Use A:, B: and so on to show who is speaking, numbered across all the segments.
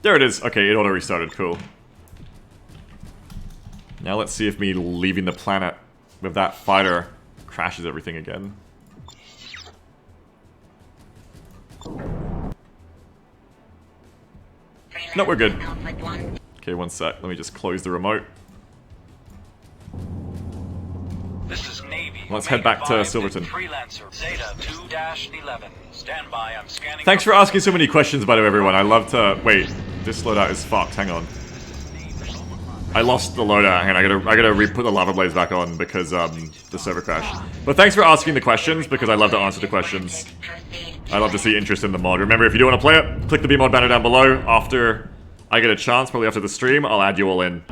A: There it is. Okay, it auto restarted. Cool. Now let's see if me leaving the planet with that fighter crashes everything again. No, we're good. Okay, one sec. Let me just close the remote.
B: This is Navy.
A: Let's head back to Silverton.
B: Freelancer. Zeta 2-11. Stand by. I'm scanning.
A: Thanks for asking so many questions, by the way, everyone. I love to... Wait, this loadout is fucked. Hang on. I lost the loadout, and I gotta re-put the lava blades back on because the server crashed. But thanks for asking the questions because I love to answer the questions. I love to see interest in the mod. Remember, if you do want to play it, click the B mod banner down below. After I get a chance, probably after the stream, I'll add you all in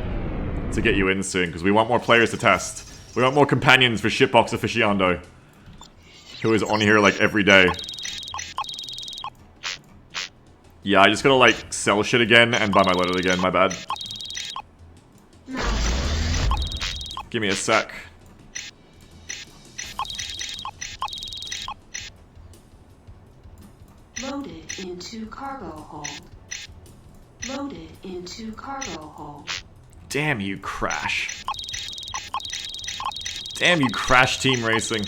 A: to get you in soon because we want more players to test. We want more companions for Shitbox Aficionado, who is on here like every day. Yeah, I just gotta like sell shit again and buy my loadout again. My bad. Give me a sec.
C: Loaded into cargo hold. Loaded into cargo hold.
A: Damn you, Crash. Damn you, Crash Team Racing.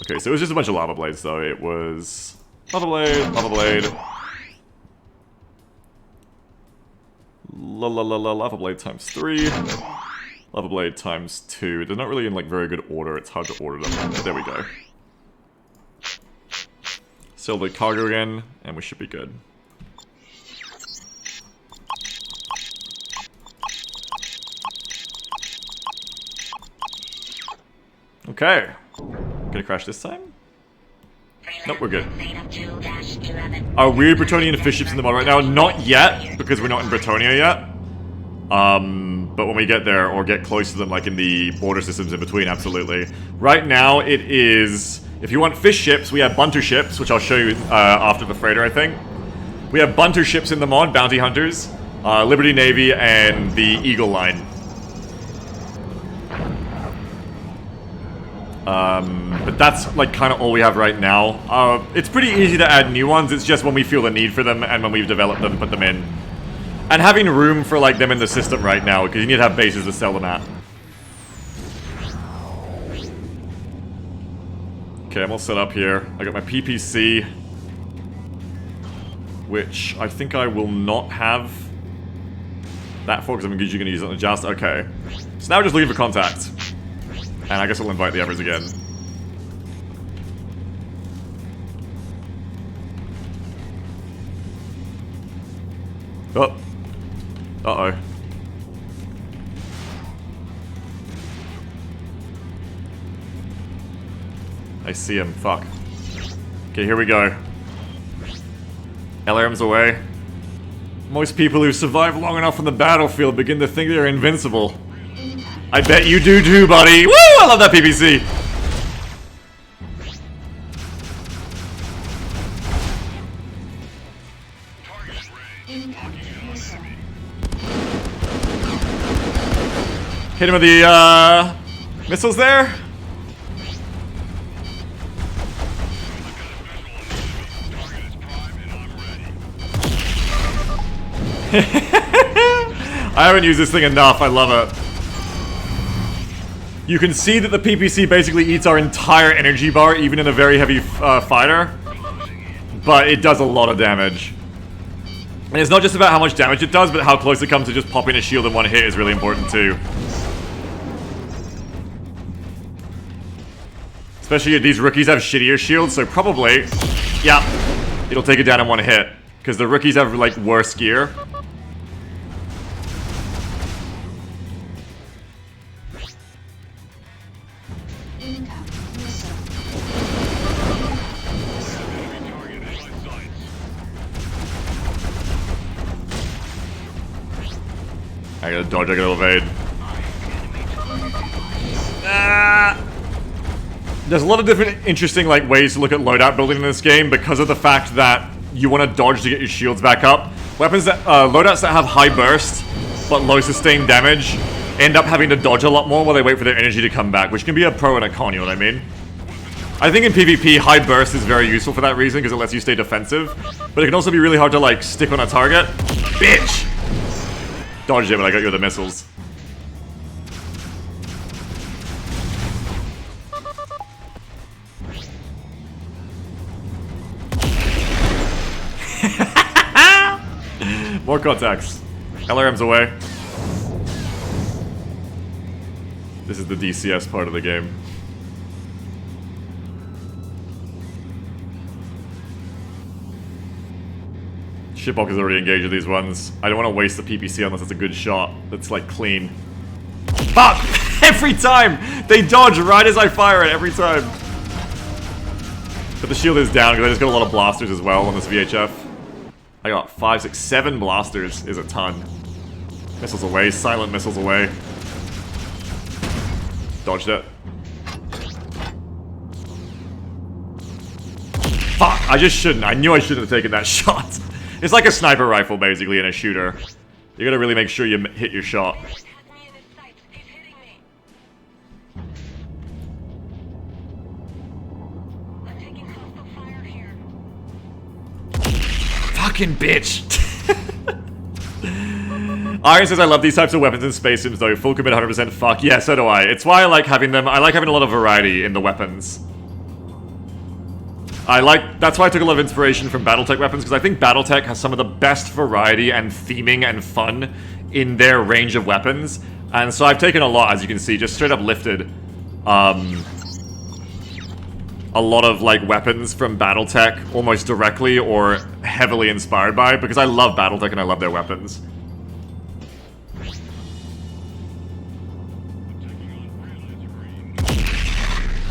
A: Okay, so it was just a bunch of lava blades, though. It was lava blade, lava blade. Lava blade times 3. Lava blade times 2. They're not really in like very good order. It's hard to order them. But there we go. Sell the cargo again, and we should be good. Okay. Gonna crash this time? Nope, we're good. Are weird Bretonian fish ships in the mod right now? Not yet, because we're not in Bretonia yet. But when we get there, or get close to them, like in the border systems in between, absolutely. Right now, it is... If you want fish ships, we have bunter ships, which I'll show you after the freighter, I think. We have bunter ships in the mod, bounty hunters, Liberty Navy, and the Eagle Line. But that's like kind of all we have right now. It's pretty easy to add new ones. It's just when we feel the need for them and when we've developed them, put them in. And having room for like them in the system right now, because you need to have bases to sell them at. Okay, I'm all set up here. I got my PPC, which I think I will not have that for, because I'm usually going to use it on the Just. Okay. So now we're just looking for contact. And I guess I'll invite the others again. Oh. Uh-oh. I see him. Fuck. Okay, here we go. LRM's away. Most people who survive long enough on the battlefield begin to think they're invincible. I bet you do too, buddy. Woo! I love that PPC. Hit him with the missiles there. I haven't used this thing enough. I love it. You can see that the PPC basically eats our entire energy bar, even in a very heavy fighter. But it does a lot of damage. And it's not just about how much damage it does, but how close it comes to just popping a shield in one hit is really important too. Especially these rookies have shittier shields, so probably, yeah, it'll take it down in one hit. Because the rookies have, like, worse gear. I gotta dodge, I gotta evade. Ah! There's a lot of different interesting like ways to look at loadout building in this game because of the fact that you want to dodge to get your shields back up. Weapons that, loadouts that have high burst but low sustained damage end up having to dodge a lot more while they wait for their energy to come back, which can be a pro and a con, you know what I mean? I think in PvP, high burst is very useful for that reason, because it lets you stay defensive. But it can also be really hard to, like, stick on a target. Bitch! Dodged it when I got you with the missiles. More contacts. LRM's away. This is the DCS part of the game. Shipwalk is already engaged with these ones. I don't want to waste the PPC unless it's a good shot that's like clean. Fuck! Every time! They dodge right as I fire it, every time. But the shield is down because I just got a lot of blasters as well on this VHF. I got 5, 6, 7 blasters is a ton. Missiles away, silent missiles away. Dodged it. Fuck! I just shouldn't. I knew I shouldn't have taken that shot. It's like a sniper rifle, basically, in a shooter. You gotta really make sure you hit your shot. Fucking bitch! Iron says, I love these types of weapons in space sims, though. Full commit 100% fuck. Yeah, so do I. It's why I like having them. I like having a lot of variety in the weapons. That's why I took a lot of inspiration from Battletech weapons, because I think Battletech has some of the best variety and theming and fun in their range of weapons. And so I've taken a lot, as you can see, just straight up lifted a lot of like weapons from Battletech almost directly or heavily inspired by, because I love Battletech and I love their weapons.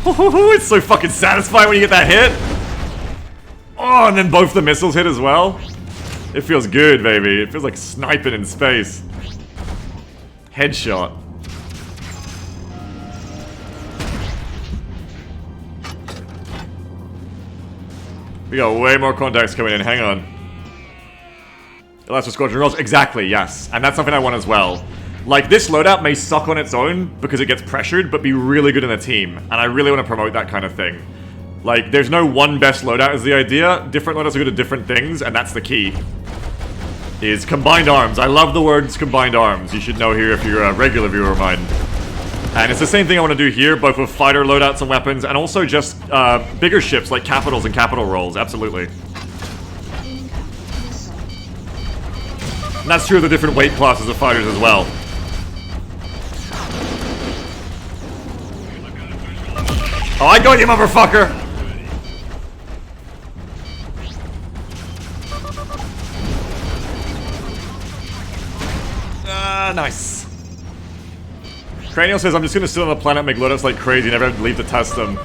A: It's so fucking satisfying when you get that hit! Oh, and then both the missiles hit as well. It feels good, baby. It feels like sniping in space. Headshot. We got way more contacts coming in. Hang on. Elastic Squadron rolls. Exactly, yes. And that's something I want as well. Like, this loadout may suck on its own because it gets pressured, but be really good in a team. And I really want to promote that kind of thing. Like, there's no one best loadout is the idea. Different loadouts are good at different things, and that's the key. Is combined arms. I love the words combined arms. You should know here if you're a regular viewer of mine. And it's the same thing I want to do here, both with fighter loadouts and weapons, and also just bigger ships like capitals and capital rolls. Absolutely. And that's true of the different weight classes of fighters as well. Oh, I got you, motherfucker! Nice. Cranial says, I'm just gonna sit on the planet and make loadouts like crazy, never leave to test them.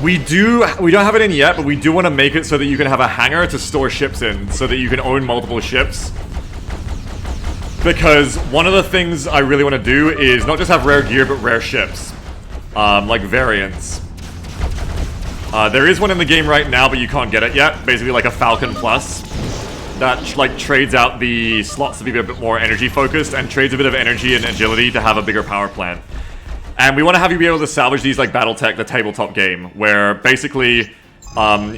A: We don't have it in yet, but we do want to make it so that you can have a hangar to store ships in, so that you can own multiple ships. Because one of the things I really want to do is not just have rare gear, but rare ships. Like variants. There is one in the game right now, but you can't get it yet. Basically like a Falcon Plus. That, like, trades out the slots to be a bit more energy-focused and trades a bit of energy and agility to have a bigger power plant. And we want to have you be able to salvage these like Battletech, the tabletop game, where basically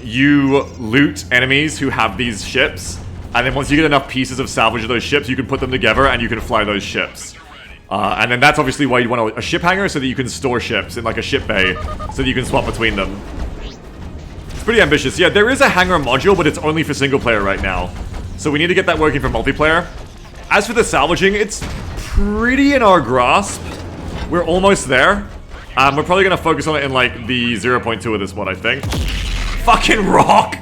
A: you loot enemies who have these ships, and then once you get enough pieces of salvage of those ships, you can put them together and you can fly those ships. And then that's obviously why you want a ship hangar, so that you can store ships in like a ship bay, so that you can swap between them. It's pretty ambitious. Yeah, there is a hangar module, but it's only for single player right now. So we need to get that working for multiplayer. As for the salvaging, it's pretty in our grasp. We're almost there. We're probably going to focus on it in like the 0.2 of this one, I think. Fucking rock!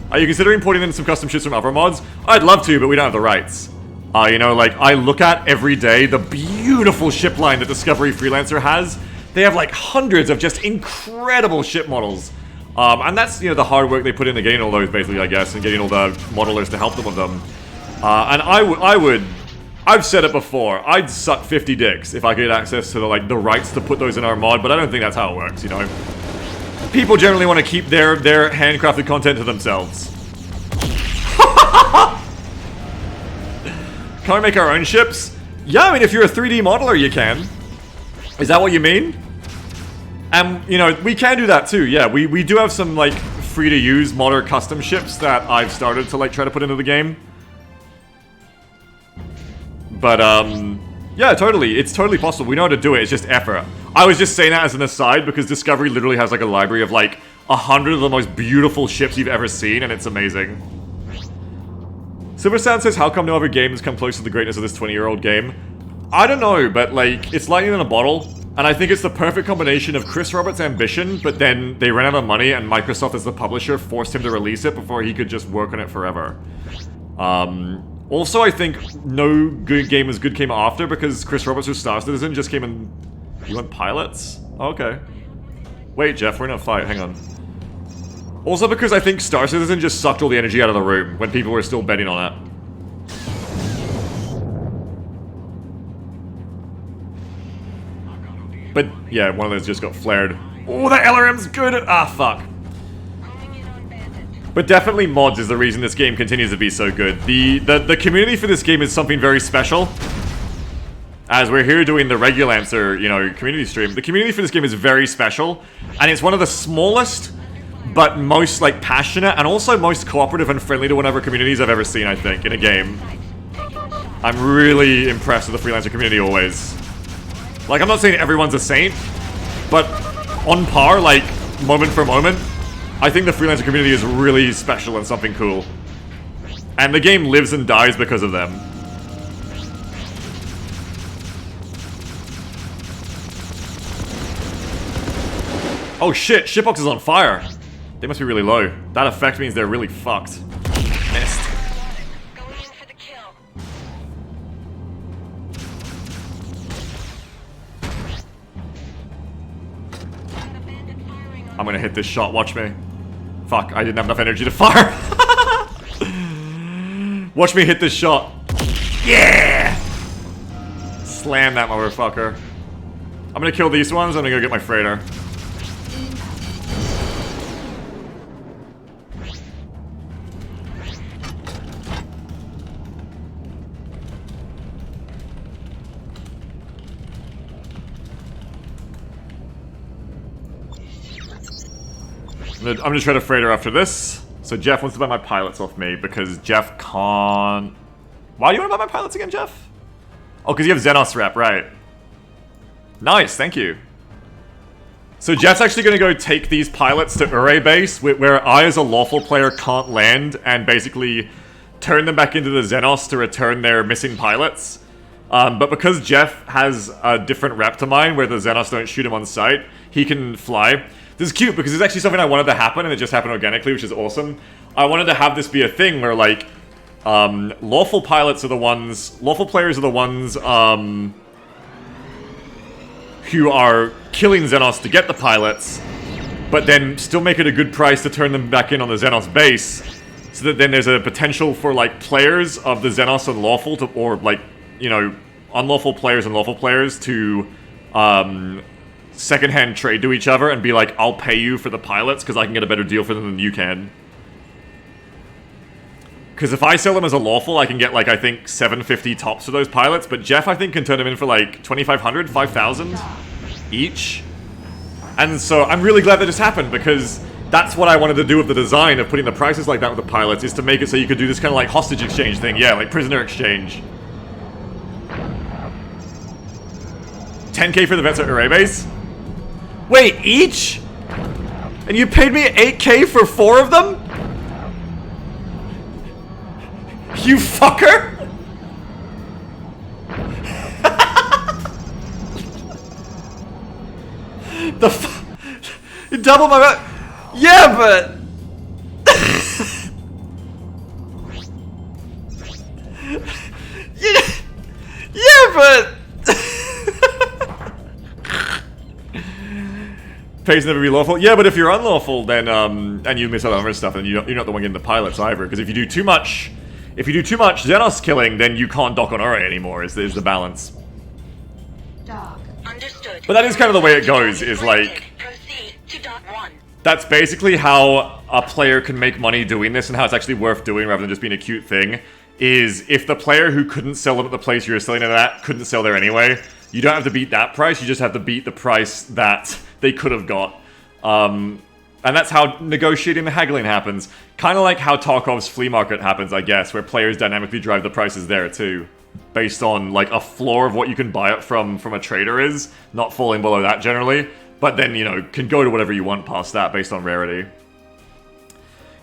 A: Are you considering porting in some custom ships from other mods? I'd love to, but we don't have the rights. You know, like, I look at every day the beautiful ship line that Discovery Freelancer has. They have like hundreds of just incredible ship models. And that's, you know, the hard work they put into getting all those, basically, I guess, and getting all the modelers to help them with them. And I've said it before, I'd suck 50 dicks if I could get access to the rights to put those in our mod, but I don't think that's how it works, you know? People generally want to keep their handcrafted content to themselves. Can we make our own ships? Yeah, I mean, if you're a 3D modeler, you can. Is that what you mean? And, you know, we can do that too, yeah. We do have some, like, free-to-use modder custom ships that I've started to, like, try to put into the game. But, yeah, totally. It's totally possible. We know how to do it. It's just effort. I was just saying that as an aside because Discovery literally has, like, a library of, like, 100 of the most beautiful ships you've ever seen, and it's amazing. Silver Sand says, how come no other games come close to the greatness of this 20-year-old game? I don't know, but, like, it's lightning in a bottle. And I think it's the perfect combination of Chris Roberts' ambition, but then they ran out of money and Microsoft as the publisher forced him to release it before he could just work on it forever. Also, I think no good game is good came after because Chris Roberts with Star Citizen just came in... You want pilots? Okay. Wait, Jeff, we're in a fight, hang on. Also because I think Star Citizen just sucked all the energy out of the room when people were still betting on it. But, yeah, one of those just got flared. Oh, that LRM's good! Ah, fuck. But definitely mods is the reason this game continues to be so good. The community for this game is something very special. As we're here doing the Freelancer, you know, community stream. The community for this game is very special. And it's one of the smallest, but most, like, passionate, and also most cooperative and friendly to one other communities I've ever seen, I think, in a game. I'm really impressed with the Freelancer community always. Like, I'm not saying everyone's a saint, but on par, like, moment for moment, I think the Freelancer community is really special and something cool. And the game lives and dies because of them. Oh shit, Shipbox is on fire! They must be really low. That effect means they're really fucked. Missed. I'm gonna hit this shot, watch me. Fuck, I didn't have enough energy to fire. Watch me hit this shot. Yeah! Slam that motherfucker. I'm gonna kill these ones, I'm gonna go get my freighter. I'm gonna try to freighter after this. So Jeff wants to buy my pilots off me because Jeff can't... Why do you want to buy my pilots again, Jeff? Oh, because you have Xenos rep, right. Nice, thank you. So Jeff's actually gonna go take these pilots to Ure base, where I as a lawful player can't land, and basically turn them back into the Xenos to return their missing pilots. But because Jeff has a different rep to mine, where the Xenos don't shoot him on sight, he can fly. This is cute because it's actually something I wanted to happen and it just happened organically, which is awesome. I wanted to have this be a thing where, like, lawful pilots are the ones... Lawful players are the ones, who are killing Xenos to get the pilots, but then still make it a good price to turn them back in on the Xenos base, so that then there's a potential for, like, players of the Xenos and lawful to... Or, like, you know, unlawful players and lawful players to, secondhand trade to each other and be like, I'll pay you for the pilots because I can get a better deal for them than you can. Because if I sell them as a lawful, I can get, like, I think 750 tops for those pilots, but Jeff, I think, can turn them in for, like, 2,500, 5,000 each. And so I'm really glad that this happened because that's what I wanted to do with the design of putting the prices like that with the pilots, is to make it so you could do this kind of, like, hostage exchange thing. Yeah, like prisoner exchange. 10k for the vets at Ure base? Wait, each? And you paid me 8k for 4 of them? You fucker! You doubled my rep. Yeah, but... yeah, but... Pays never be lawful. Yeah, but if you're unlawful, then and you miss out on other stuff, then you're not the one getting the pilots either. Because if you do too much, Xenos killing, then you can't dock on Ure anymore. Is the balance?
C: Dock.
D: Understood.
A: But that is kind of the way it goes. Is like
D: Proceed to dock 1.
A: that's basically how a player can make money doing this, and how it's actually worth doing rather than just being a cute thing. Is if the player who couldn't sell them at the place you were selling it at couldn't sell there anyway, you don't have to beat that price. You just have to beat the price that they could have got. And that's how negotiating the haggling happens. Kind of like how Tarkov's flea market happens, I guess, where players dynamically drive the prices there too, based on like a floor of what you can buy it from a trader is, not falling below that generally, but then, you know, can go to whatever you want past that based on rarity.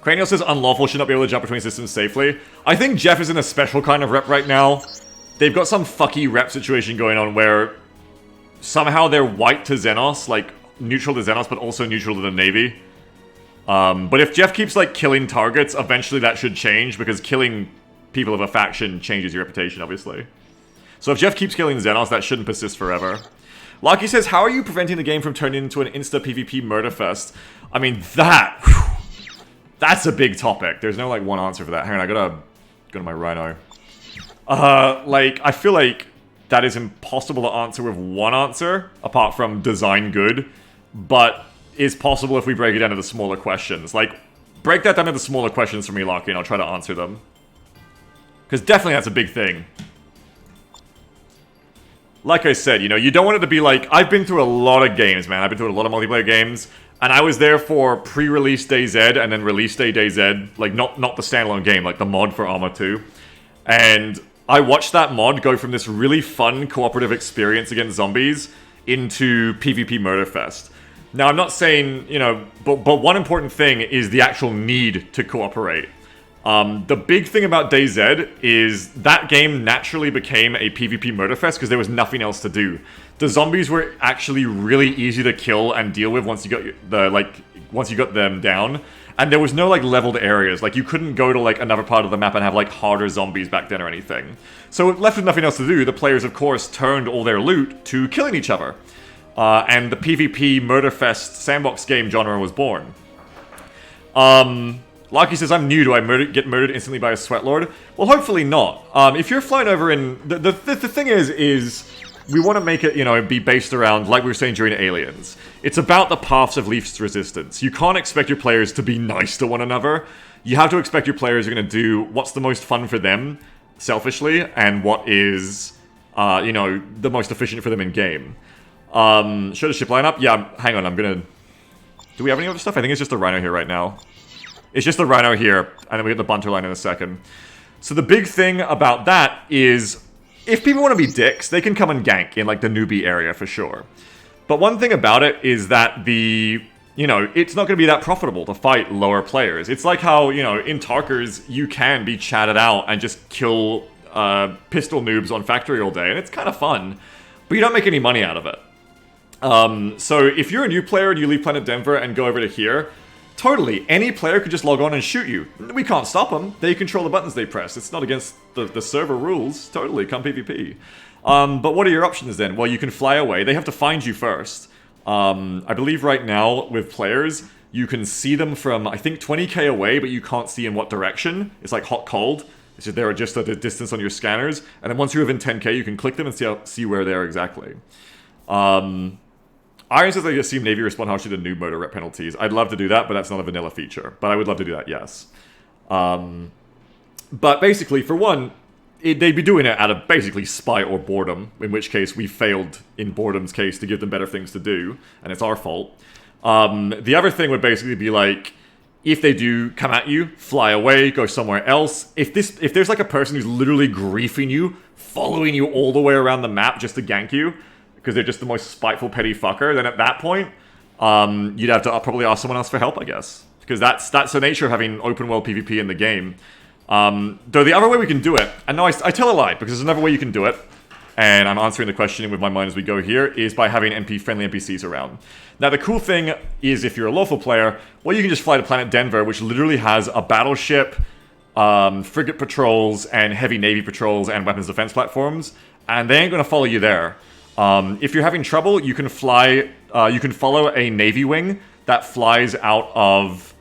A: Cranial says Unlawful should not be able to jump between systems safely. I think Jeff is in a special kind of rep right now. They've got some fucky rep situation going on where somehow they're white to Xenos, like neutral to Xenos, but also neutral to the Navy. But if Jeff keeps like killing targets, eventually that should change, because killing people of a faction changes your reputation, obviously. So if Jeff keeps killing Xenos, that shouldn't persist forever. Lucky says, how are you preventing the game from turning into an insta PvP murder fest? I mean, that's a big topic. There's no like one answer for that. Hang on, I gotta go to my Rhino. Like, I feel like that is impossible to answer with one answer, apart from design good, but is possible if we break it down into smaller questions. Like, break that down into smaller questions for me, Lucky, and I'll try to answer them. Because definitely that's a big thing. Like I said, you know, you don't want it to be like... I've been through a lot of games, man. I've been through a lot of multiplayer games, and I was there for pre-release day Z and then release day Z. Like, not the standalone game, like the mod for Arma 2. And I watched that mod go from this really fun cooperative experience against zombies into PvP Murderfest. Now, I'm not saying, you know... But one important thing is the actual need to cooperate. The big thing about DayZ is that game naturally became a PvP murderfest because there was nothing else to do. The zombies were actually really easy to kill and deal with once you got them down, and there was no like leveled areas. Like, you couldn't go to like another part of the map and have like harder zombies back then or anything. So left with nothing else to do, the players of course turned all their loot to killing each other, and the PvP murderfest sandbox game genre was born. Lucky says, I'm new. Do I get murdered instantly by a sweatlord? Well, hopefully not. If you're flying over in... The thing is we want to make it, you know, be based around, like we were saying during Aliens. It's about the paths of least resistance. You can't expect your players to be nice to one another. You have to expect your players are going to do what's the most fun for them, selfishly, and what is, you know, the most efficient for them in-game. Should a ship line up? Yeah, hang on, I'm going to... Do we have any other stuff? I think it's just the Rhino here right now. It's just the Rhino here, and then we get the Bunter line in a second. So the big thing about that is, if people want to be dicks, they can come and gank in, like, the newbie area for sure. But one thing about it is that you know, it's not going to be that profitable to fight lower players. It's like how, you know, in Tarkers, you can be chatted out and just kill pistol noobs on factory all day, and it's kind of fun, but you don't make any money out of it. So if you're a new player and you leave Planet Denver and go over to here, totally, any player could just log on and shoot you. We can't stop them. They control the buttons they press. It's not against the server rules. Totally, come PvP. But what are your options then? Well, you can fly away. They have to find you first. I believe right now, with players, you can see them from, I think, 20k away, but you can't see in what direction. It's like hot-cold. It's just they're just at a distance on your scanners. And then once you're within 10k, you can click them and see where they are exactly. Iron says I assume Navy respond harshly to noob mode or rep penalties. I'd love to do that, but that's not a vanilla feature. But I would love to do that, yes. But basically, for one, they'd be doing it out of basically spite or boredom, in which case we failed in boredom's case to give them better things to do, and it's our fault. The other thing would basically be like, if they do come at you, fly away, go somewhere else. If there's like a person who's literally griefing you, following you all the way around the map just to gank you, because they're just the most spiteful, petty fucker, then at that point, you'd have to probably ask someone else for help, I guess. Because that's the nature of having open world PvP in the game. Though the other way we can do it, and no, I tell a lie, because there's another way you can do it, and I'm answering the question with my mind as we go here, is by having friendly NPCs around. Now, the cool thing is, if you're a lawful player, well, you can just fly to Planet Denver, which literally has a battleship, frigate patrols, and heavy navy patrols, and weapons defense platforms, and they ain't gonna follow you there. If you're having trouble, you can fly. You can follow a Navy wing that flies out of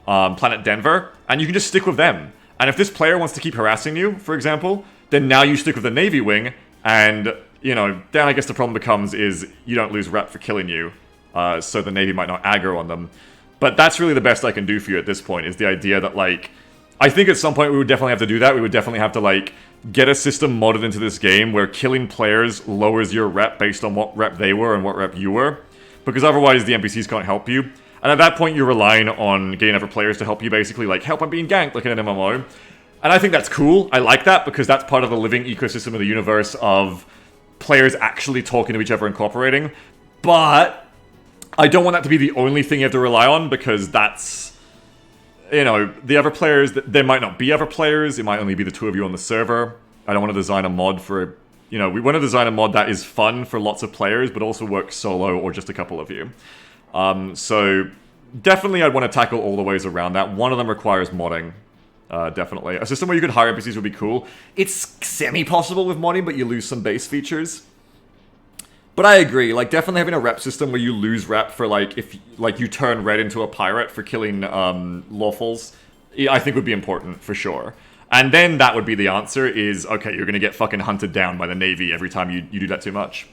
A: Planet Denver, and you can just stick with them. And if this player wants to keep harassing you, for example, then now you stick with the Navy wing, and you know, then I guess the problem becomes is you don't lose rep for killing you, so the Navy might not aggro on them. But that's really the best I can do for you at this point. Is the idea that like, I think at some point we would definitely have to do that. We would definitely have to like get a system modded into this game where killing players lowers your rep based on what rep they were and what rep you were. because otherwise the NPCs can't help you. And at that point, you're relying on getting other players to help you, basically, like, help, I'm being ganked, like in an MMO. And I think that's cool. I like that, because that's part of the living ecosystem of the universe of players actually talking to each other and cooperating. But I don't want that to be the only thing you have to rely on, because that's, you know, the other players, there might not be other players, it might only be the two of you on the server. I don't want to design a mod for, you know, we want to design a mod that is fun for lots of players, but also works solo or just a couple of you. So definitely I'd want to tackle all the ways around that. One of them requires modding. Definitely. A system where you could hire NPCs would be cool. It's semi-possible with modding, but you lose some base features. But I agree, like, definitely having a rep system where you lose rep for, like, if, like, you turn red into a pirate for killing, lawfuls, I think would be important, for sure. And then that would be the answer, is, okay, you're gonna get fucking hunted down by the Navy every time you do that too much.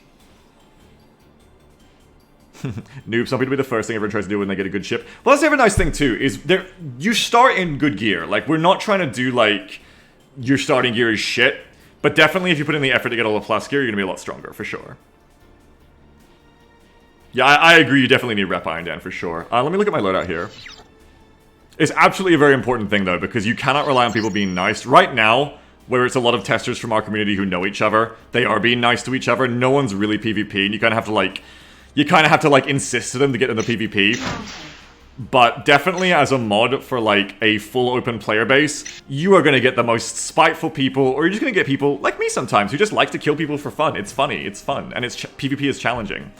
A: Noob, some people be the first thing everyone tries to do when they get a good ship. Well, that's the other nice thing, too, is you start in good gear. Like, we're not trying to do, like, your starting gear is shit, but definitely if you put in the effort to get all the plus gear, you're gonna be a lot stronger, for sure. Yeah, I agree, you definitely need rep Iron Dan, for sure. Let me look at my loadout here. It's absolutely a very important thing, though, because you cannot rely on people being nice. Right now, where it's a lot of testers from our community who know each other, they are being nice to each other, no one's really PvP, and you kind of have to, like... You kind of have to, like, insist to them to get into PvP. But definitely as a mod for, like, a full open player base, you are going to get the most spiteful people, or you're just going to get people, like me sometimes, who just like to kill people for fun. It's funny, it's fun, and PvP is challenging.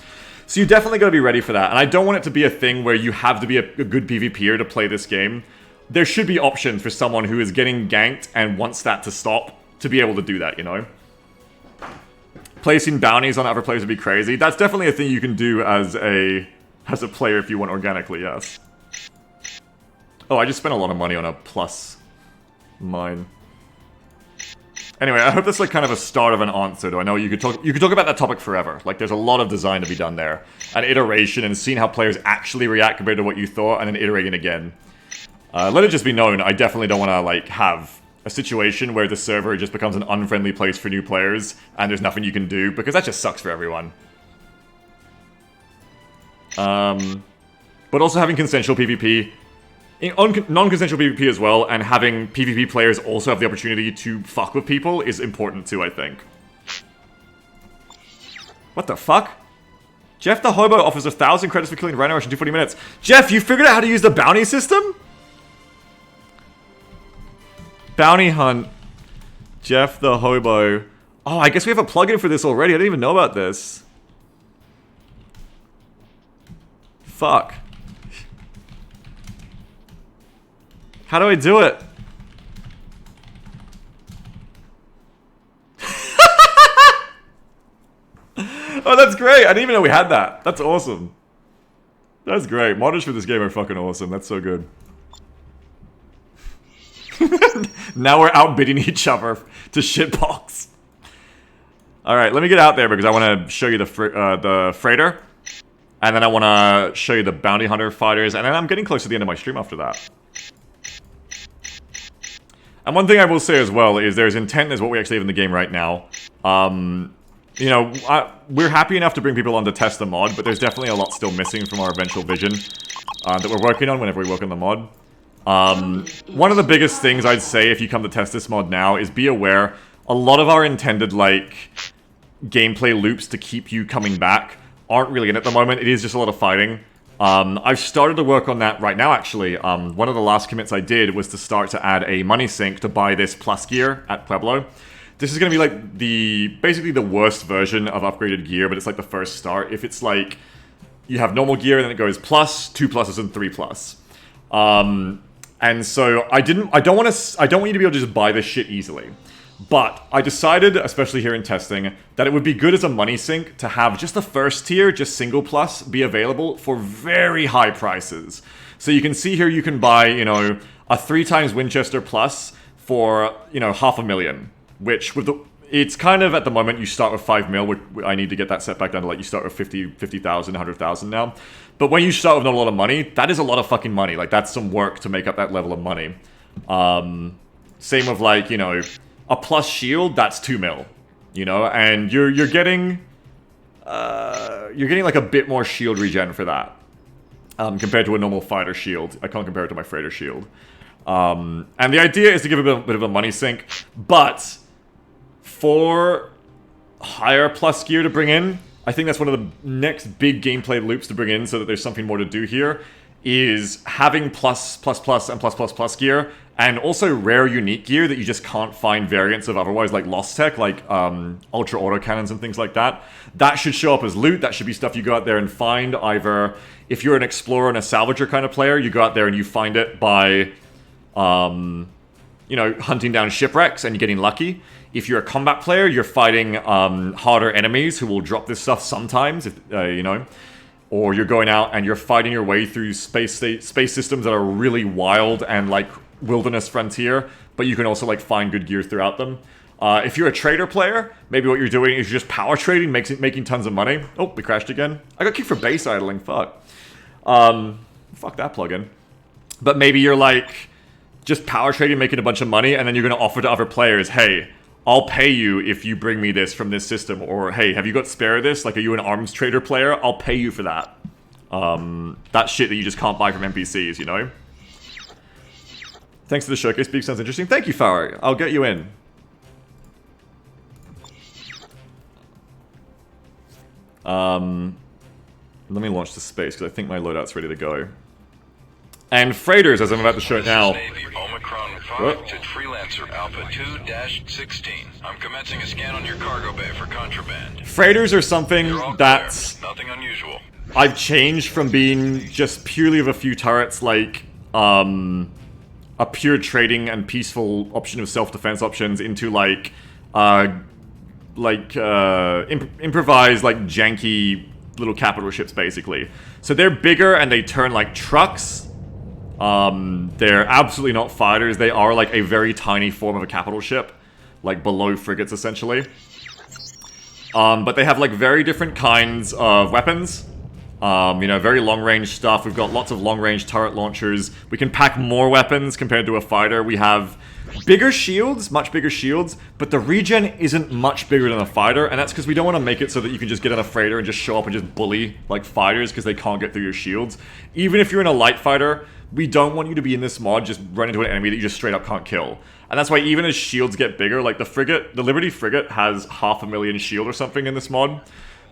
A: So you definitely got to be ready for that. And I don't want it to be a thing where you have to be a good PvPer to play this game. There should be options for someone who is getting ganked and wants that to stop to be able to do that, you know? Placing bounties on other players would be crazy. That's definitely a thing you can do as a player if you want organically, yes. Oh, I just spent a lot of money on a plus mine. Anyway, I hope that's like kind of a start of an answer, though. I know you could talk about that topic forever. Like, there's a lot of design to be done there. And iteration and seeing how players actually react compared to what you thought, and then iterating again. Let it just be known, I definitely don't want to, like, have a situation where the server just becomes an unfriendly place for new players, and there's nothing you can do, because that just sucks for everyone. But also having consensual PvP, non-consensual PvP as well, and having PvP players also have the opportunity to fuck with people is important too, I think. What the fuck? Jeff the Hobo offers 1,000 credits for killing Rhino Rush in 240 minutes. Jeff, you figured out how to use the bounty system? Bounty hunt. Jeff the Hobo. Oh, I guess we have a plugin for this already. I didn't even know about this. Fuck. How do I do it? Oh, that's great. I didn't even know we had that. That's awesome. That's great. Modders for this game are fucking awesome. That's so good. Now we're outbidding each other to shitbox. Alright, let me get out there because I want to show you the freighter. And then I want to show you the bounty hunter fighters. And then I'm getting close to the end of my stream after that. And one thing I will say as well is there's intent is what we actually have in the game right now. You know, we're happy enough to bring people on to test the mod, but there's definitely a lot still missing from our eventual vision that we're working on whenever we work on the mod. One of the biggest things I'd say if you come to test this mod now is be aware a lot of our intended, like, gameplay loops to keep you coming back aren't really in at the moment. It is just a lot of fighting. I've started to work on that right now, actually. One of the last commits I did was to start to add a money sink to buy this plus gear at Pueblo. This is going to be like basically the worst version of upgraded gear, but it's like the first start. If it's like, you have normal gear and then it goes plus, 2 pluses, and 3 plus. And so I don't want you to be able to just buy this shit easily. But I decided, especially here in testing, that it would be good as a money sink to have just the first tier, just single plus, be available for very high prices. So you can see here you can buy, you know, a 3 times Winchester plus for, you know, $500,000. Which, with it's kind of, at the moment, you start with 5 mil. I need to get that set back down to, like, you start with 50,000, 100,000 now. But when you start with not a lot of money, that is a lot of fucking money. Like, that's some work to make up that level of money. Same with, like, you know, a plus shield, that's 2 mil. You know, and you're getting you're getting like a bit more shield regen for that. Compared to a normal fighter shield. I can't compare it to my freighter shield. And the idea is to give a bit of a money sink, but for higher plus gear to bring in, I think that's one of the next big gameplay loops to bring in so that there's something more to do here, is having plus and plus gear, and also rare unique gear that you just can't find variants of otherwise, like Lost Tech, like ultra autocannons and things like that. That should show up as loot. That should be stuff you go out there and find. Either if you're an explorer and a salvager kind of player, you go out there and you find it by you know, hunting down shipwrecks and you're getting lucky. If you're a combat player, you're fighting harder enemies who will drop this stuff sometimes, if, you know. Or you're going out and you're fighting your way through space systems that are really wild and like wilderness frontier, but you can also like find good gear throughout them. If you're a trader player, maybe what you're doing is you're just power trading, making tons of money. Oh, we crashed again. I got kicked for base idling, fuck. Fuck that plugin. But maybe you're like just power trading, making a bunch of money, and then you're going to offer to other players, hey, I'll pay you if you bring me this from this system. Or, hey, have you got spare of this? Like, are you an arms trader player? I'll pay you for that. That shit that you just can't buy from NPCs, you know? Thanks for the showcase. Speak sounds interesting. Thank you, Farah. I'll get you in. Let me launch the space, because I think my loadout's ready to go. And freighters, as I'm about to show it now.
E: Navy Omicron 5 to Freelancer Alpha 2-16. I'm commencing a scan on your cargo bay for contraband.
A: Freighters are something
E: You're all
A: that's...
E: clear. Nothing unusual.
A: I've changed from being just purely of a few turrets, like, a pure trading and peaceful option of self-defense options into, like, improvised, like, janky little capital ships, basically. So they're bigger and they turn like trucks. They're absolutely not fighters. They are like a very tiny form of a capital ship, like below frigates, essentially. But they have like very different kinds of weapons. You know, very long-range stuff. We've got lots of long-range turret launchers. We can pack more weapons compared to a fighter. We have bigger shields, much bigger shields, but the regen isn't much bigger than a fighter, and that's because we don't want to make it so that you can just get on a freighter and just show up and just bully, like, fighters because they can't get through your shields. Even if you're in a light fighter, we don't want you to be in this mod just run into an enemy that you just straight up can't kill. And that's why even as shields get bigger, like the Liberty frigate has 500,000 shield or something in this mod,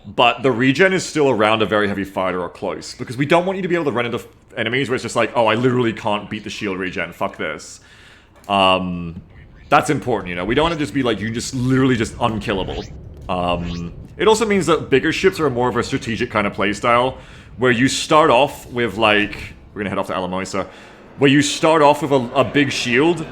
A: but the regen is still around a very heavy fighter or close, because we don't want you to be able to run into enemies where it's just like, oh, I literally can't beat the shield regen, fuck this. That's important, you know. We don't want to just be like, you just literally just unkillable. It also means that bigger ships are more of a strategic kind of playstyle, where you start off with like, we're gonna head off to Alamosa, where you start off with a big shield,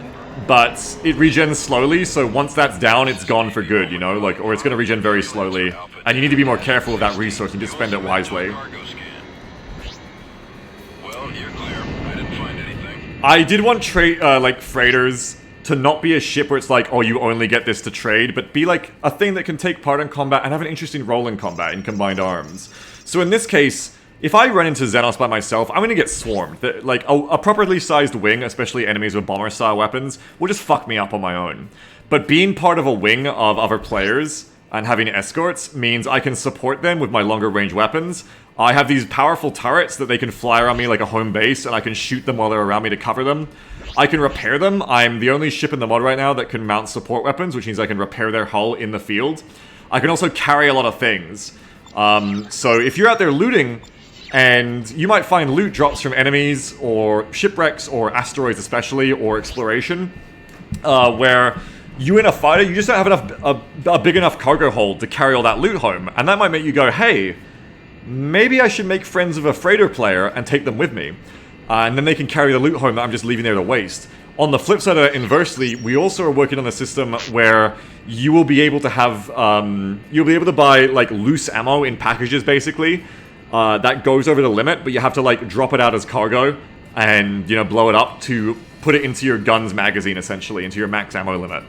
A: but it regens slowly, so once that's down, it's gone for good, you know, like, or it's gonna regen very slowly, and you need to be more careful with that resource and just spend it wisely.
E: Cargo scan. Well, you're clear. I didn't find anything.
A: I did want like freighters to not be a ship where it's like, oh, you only get this to trade, but be like a thing that can take part in combat and have an interesting role in combat in combined arms. So in this case, if I run into Xenos by myself, I'm gonna get swarmed. Like, a properly sized wing, especially enemies with bomber-style weapons, will just fuck me up on my own. But being part of a wing of other players and having escorts means I can support them with my longer range weapons. I have these powerful turrets that they can fly around me like a home base, and I can shoot them while they're around me to cover them. I can repair them. I'm the only ship in the mod right now that can mount support weapons, which means I can repair their hull in the field. I can also carry a lot of things. So if you're out there looting, and you might find loot drops from enemies, or shipwrecks, or asteroids especially, or exploration, where you in a fighter, you just don't have enough a big enough cargo hold to carry all that loot home, and that might make you go, hey, maybe I should make friends with a freighter player and take them with me, and then they can carry the loot home that I'm just leaving there to waste. On the flip side of it, inversely, we also are working on a system where you will be able to have, you'll be able to buy like loose ammo in packages, basically. That goes over the limit, but you have to like drop it out as cargo and, you know, blow it up to put it into your gun's magazine, essentially, into your max ammo limit.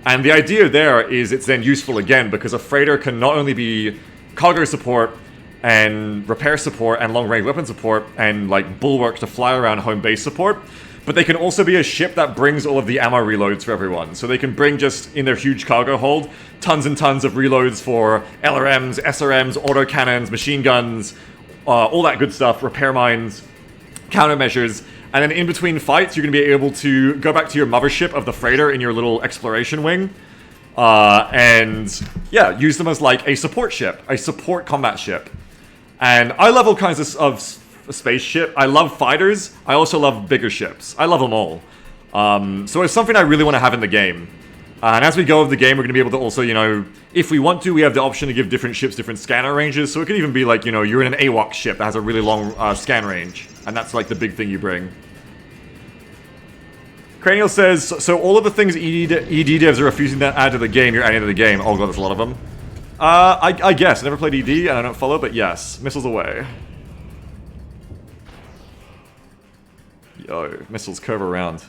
A: And the idea there is it's then useful again, because a freighter can not only be cargo support and repair support and long-range weapon support and like bulwark to fly around home base support, but they can also be a ship that brings all of the ammo reloads for everyone. So they can bring just, in their huge cargo hold, tons and tons of reloads for LRMs, SRMs, autocannons, machine guns, all that good stuff, repair mines, countermeasures. And then in between fights, you're going to be able to go back to your mothership of the freighter in your little exploration wing. And yeah, use them as like a support ship, a support combat ship. And I love all kinds of spaceship. I love fighters. I also love bigger ships. I love them all. So it's something I really want to have in the game. And as we go over the game, we're going to be able to also, you know, if we want to, we have the option to give different ships different scanner ranges. So it could even be like, you know, you're in an AWAC ship that has a really long scan range. And that's like the big thing you bring. Cranial says, so all of the things ED devs are refusing to add to the game, you're adding to the game. Oh god, there's a lot of them. I guess. I never played ED and I don't follow, but yes. Missiles away. Yo, missiles curve around.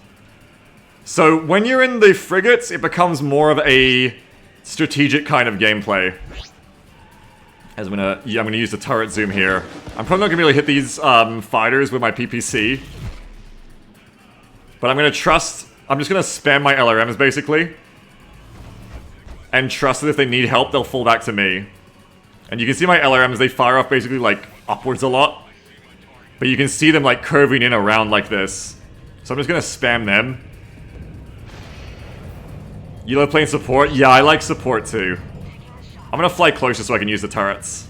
A: So when you're in the frigates, it becomes more of a strategic kind of gameplay. As I'm gonna use the turret zoom here. I'm probably not gonna be able to hit these fighters with my PPC. But I'm just gonna spam my LRMs basically. And trust that if they need help, they'll fall back to me. And you can see my LRMs, they fire off basically like upwards a lot. But you can see them like curving in around like this. So I'm just gonna spam them. You love playing support? Yeah, I like support too. I'm gonna fly closer so I can use the turrets.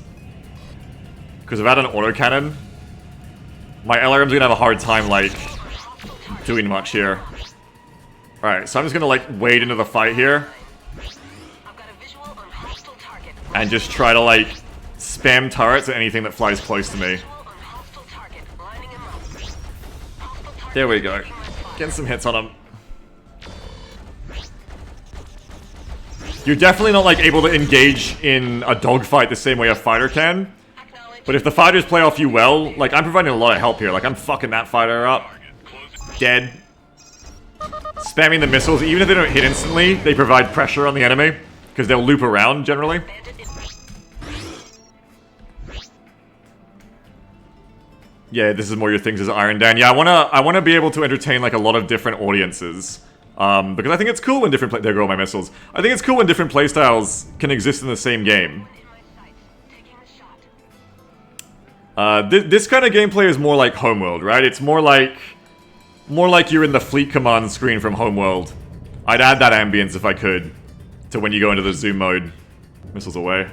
A: Because without an autocannon, my LRM's gonna have a hard time like doing much here. Alright, so I'm just gonna like wade into the fight here. And just try to like spam turrets at anything that flies close to me. There we go. Getting some hits on him. You're definitely not like able to engage in a dogfight the same way a fighter can. But if the fighters play off you well, like I'm providing a lot of help here. Like I'm fucking that fighter up. Dead. Spamming the missiles, even if they don't hit instantly, they provide pressure on the enemy. Because they'll loop around, generally. Yeah, this is more your things as Iron Dan. Yeah, I wanna be able to entertain like a lot of different audiences. Because I think it's cool when different there go my missiles. I think it's cool when different playstyles can exist in the same game. This kind of gameplay is more like Homeworld, right? It's more like you're in the fleet command screen from Homeworld. I'd add that ambience if I could to when you go into the zoom mode. Missiles away.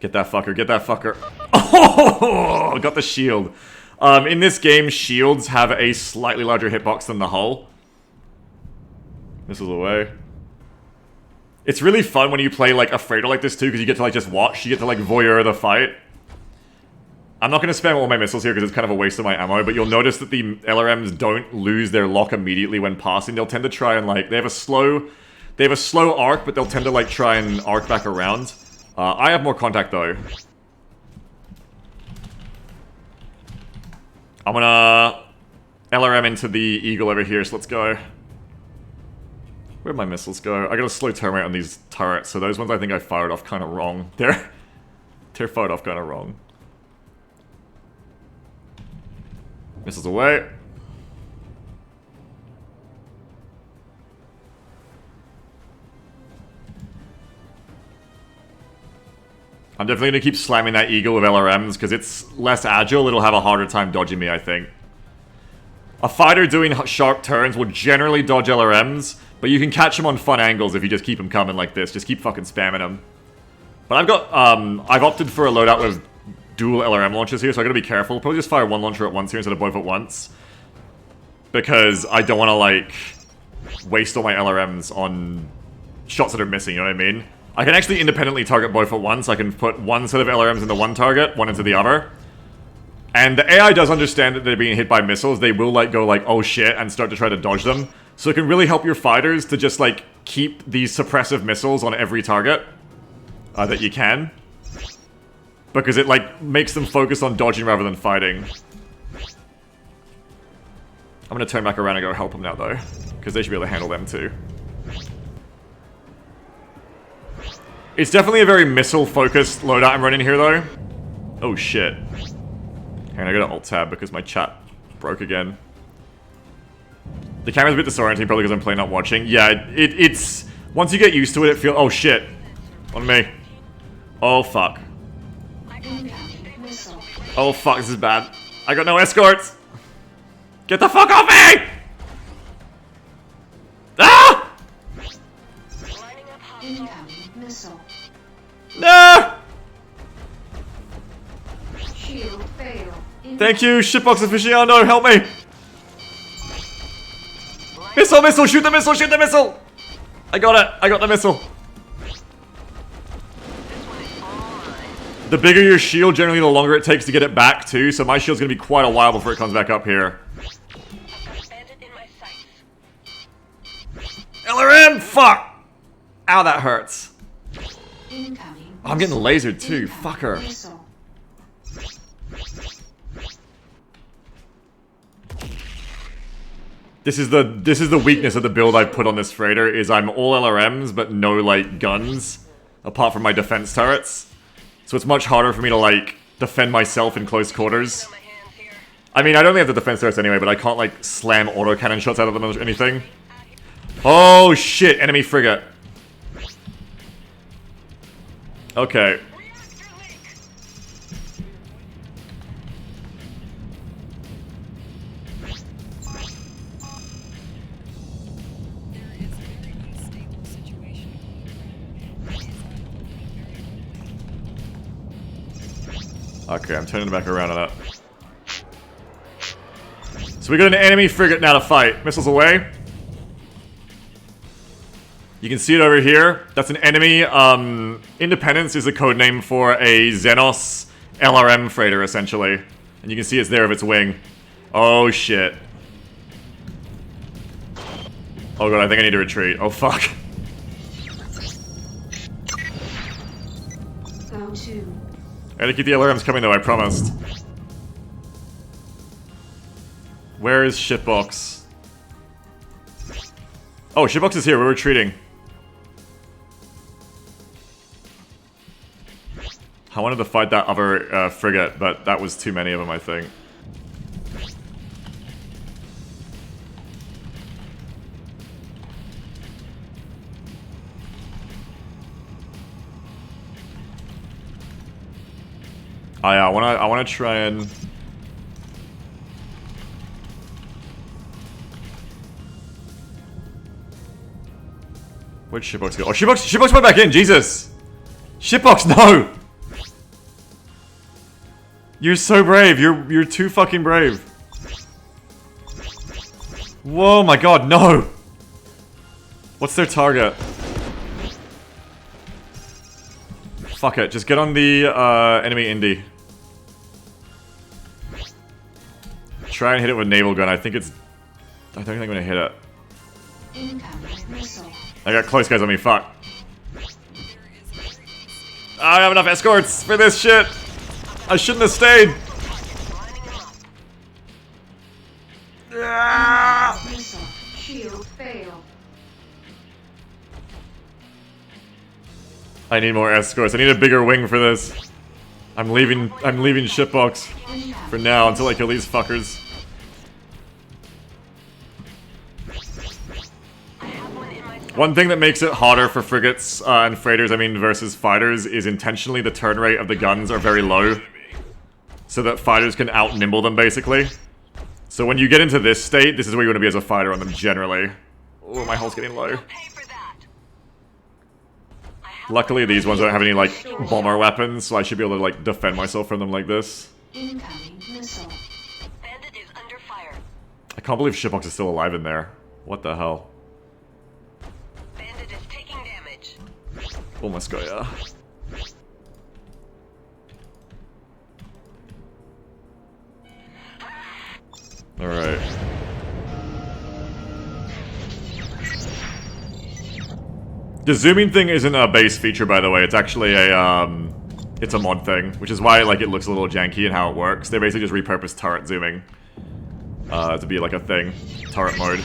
A: Get that fucker, get that fucker. Oh, got the shield. In this game, shields have a slightly larger hitbox than the hull. Missiles away. It's really fun when you play like a freighter like this too, because you get to like just watch, you get to like voyeur the fight. I'm not going to spam all my missiles here because it's kind of a waste of my ammo, but you'll notice that the LRMs don't lose their lock immediately when passing. They'll tend to try and like, they have a slow arc, but they'll tend to like try and arc back around. I have more contact though. I'm gonna LRM into the Eagle over here, so let's go. Where'd my missiles go? I got a slow turn rate on these turrets, so those ones I think I fired off kind of wrong. They're fired off kind of wrong. Missiles away. I'm definitely going to keep slamming that Eagle with LRMs, because it's less agile, it'll have a harder time dodging me, I think. A fighter doing sharp turns will generally dodge LRMs, but you can catch them on fun angles if you just keep them coming like this. Just keep fucking spamming them. But I've opted for a loadout with dual LRM launchers here, so I gotta be careful. Probably just fire one launcher at once here instead of both at once. Because I don't want to, like, waste all my LRMs on shots that are missing, you know what I mean? I can actually independently target both at once. I can put one set of LRMs into one target, one into the other. And the AI does understand that they're being hit by missiles. They will, like, go, like, oh shit, and start to try to dodge them. So it can really help your fighters to just, like, keep these suppressive missiles on every target that you can. Because it, like, makes them focus on dodging rather than fighting. I'm gonna turn back around and go help them now, though. Because they should be able to handle them, too. It's definitely a very missile-focused loadout I'm running here, though. Oh, shit. Hang on, I gotta alt-tab because my chat broke again. The camera's a bit disorienting, probably because I'm playing not watching. Yeah, it's... Once you get used to it, it feels... Oh, shit. On me. Oh, fuck. Oh, fuck, this is bad. I got no escorts! Get the fuck off me! Ah!
C: Incoming missile.
A: No!
C: Shield fail.
A: Thank you, shitbox aficionado, help me! Missile, missile, shoot the missile, shoot the missile! I got it, I got the missile. The bigger your shield, generally the longer it takes to get it back too, so my shield's gonna be quite a while before it comes back up here. LRM, fuck! Ow, that hurts.
C: Incoming.
A: Oh, I'm getting lasered too, fucker.
C: Missile.
A: This is the weakness of the build I've put on this freighter, is I'm all LRMs, but no, like, guns, apart from my defense turrets. So it's much harder for me to, like, defend myself in close quarters. I mean, I don't have the defense turrets anyway, but I can't, like, slam autocannon shots out of them or anything. Oh, shit, enemy frigate. Okay. Okay, I'm turning back around on that. So we got an enemy frigate now to fight. Missiles away. You can see it over here. That's an enemy. Independence is a codename for a Xenos LRM freighter, essentially. And you can see it's there of its wing. Oh, shit. Oh, God, I think I need to retreat. Oh, fuck.
C: Go to.
A: I gotta keep the LRMs coming, though, I promised. Where is shitbox? Oh, shitbox is here. We're retreating. I wanted to fight that other frigate, but that was too many of them, I think. Oh, yeah, I wanna try and... Where'd shitbox go? Oh, shitbox went back in, Jesus! Shitbox, no! You're so brave, you're too fucking brave. Whoa, my god, no! What's their target? Fuck it, just get on the enemy Indy. Try and hit it with naval gun. I don't think I'm gonna hit it.
C: Incoming missile.
A: I got close guys on me, fuck. I don't have enough escorts for this shit! I shouldn't have stayed! Ah!
C: Missile. Shield fail.
A: I need more escorts. I need a bigger wing for this. I'm leaving shitbox for now until I kill these fuckers. One thing that makes it harder for frigates and freighters, versus fighters, is intentionally the turn rate of the guns are very low. So that fighters can out-nimble them, basically. So when you get into this state, this is where you want to be as a fighter on them, generally. Oh, my hull's getting low. Luckily, these ones don't have any, like, bomber weapons, so I should be able to, like, defend myself from them like this.
C: Incoming missile.
D: Bandit is under fire.
A: I can't believe shitbox is still alive in there. What the hell?
D: Bandit is taking damage.
A: Oh my god, yeah. Alright. The zooming thing isn't a base feature, by the way. It's actually a, it's a mod thing, which is why, like, it looks a little janky in how it works. They basically just repurposed turret zooming to be, like, a thing. Turret mode.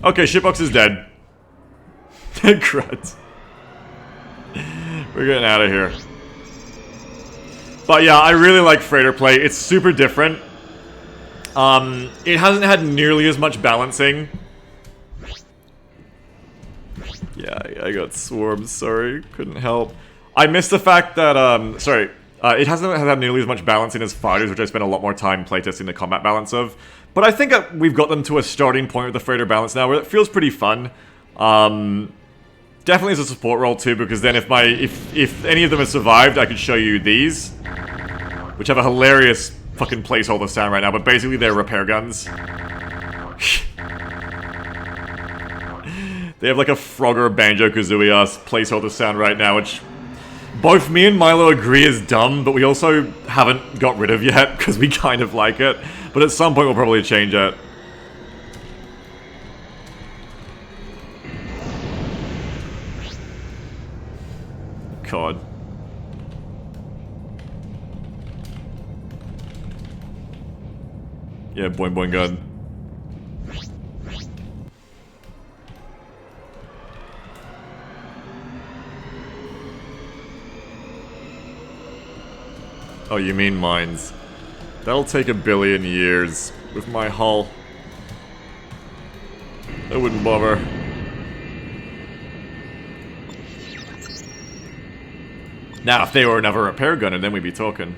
A: Okay, shitbox is dead. Crud. We're getting out of here. But yeah, I really like freighter play. It's super different. It hasn't had nearly as much balancing. Yeah, I got swarmed, sorry, couldn't help. I missed the fact that, it hasn't had nearly as much balancing as fighters, which I spent a lot more time playtesting the combat balance of. But I think we've got them to a starting point with the freighter balance now, where it feels pretty fun. Definitely as a support role too, because then if any of them have survived, I could show you these, which have a hilarious fucking placeholder sound right now, but basically they're repair guns. They have like a Frogger Banjo-Kazooie-ass placeholder sound right now, which both me and Milo agree is dumb, but we also haven't got rid of yet, because we kind of like it. But at some point we'll probably change it. God. Yeah, boing boing gun. Oh, you mean mines. That'll take 1 billion years with my hull. I wouldn't bother. Now, if they were another repair gunner, then we'd be talking.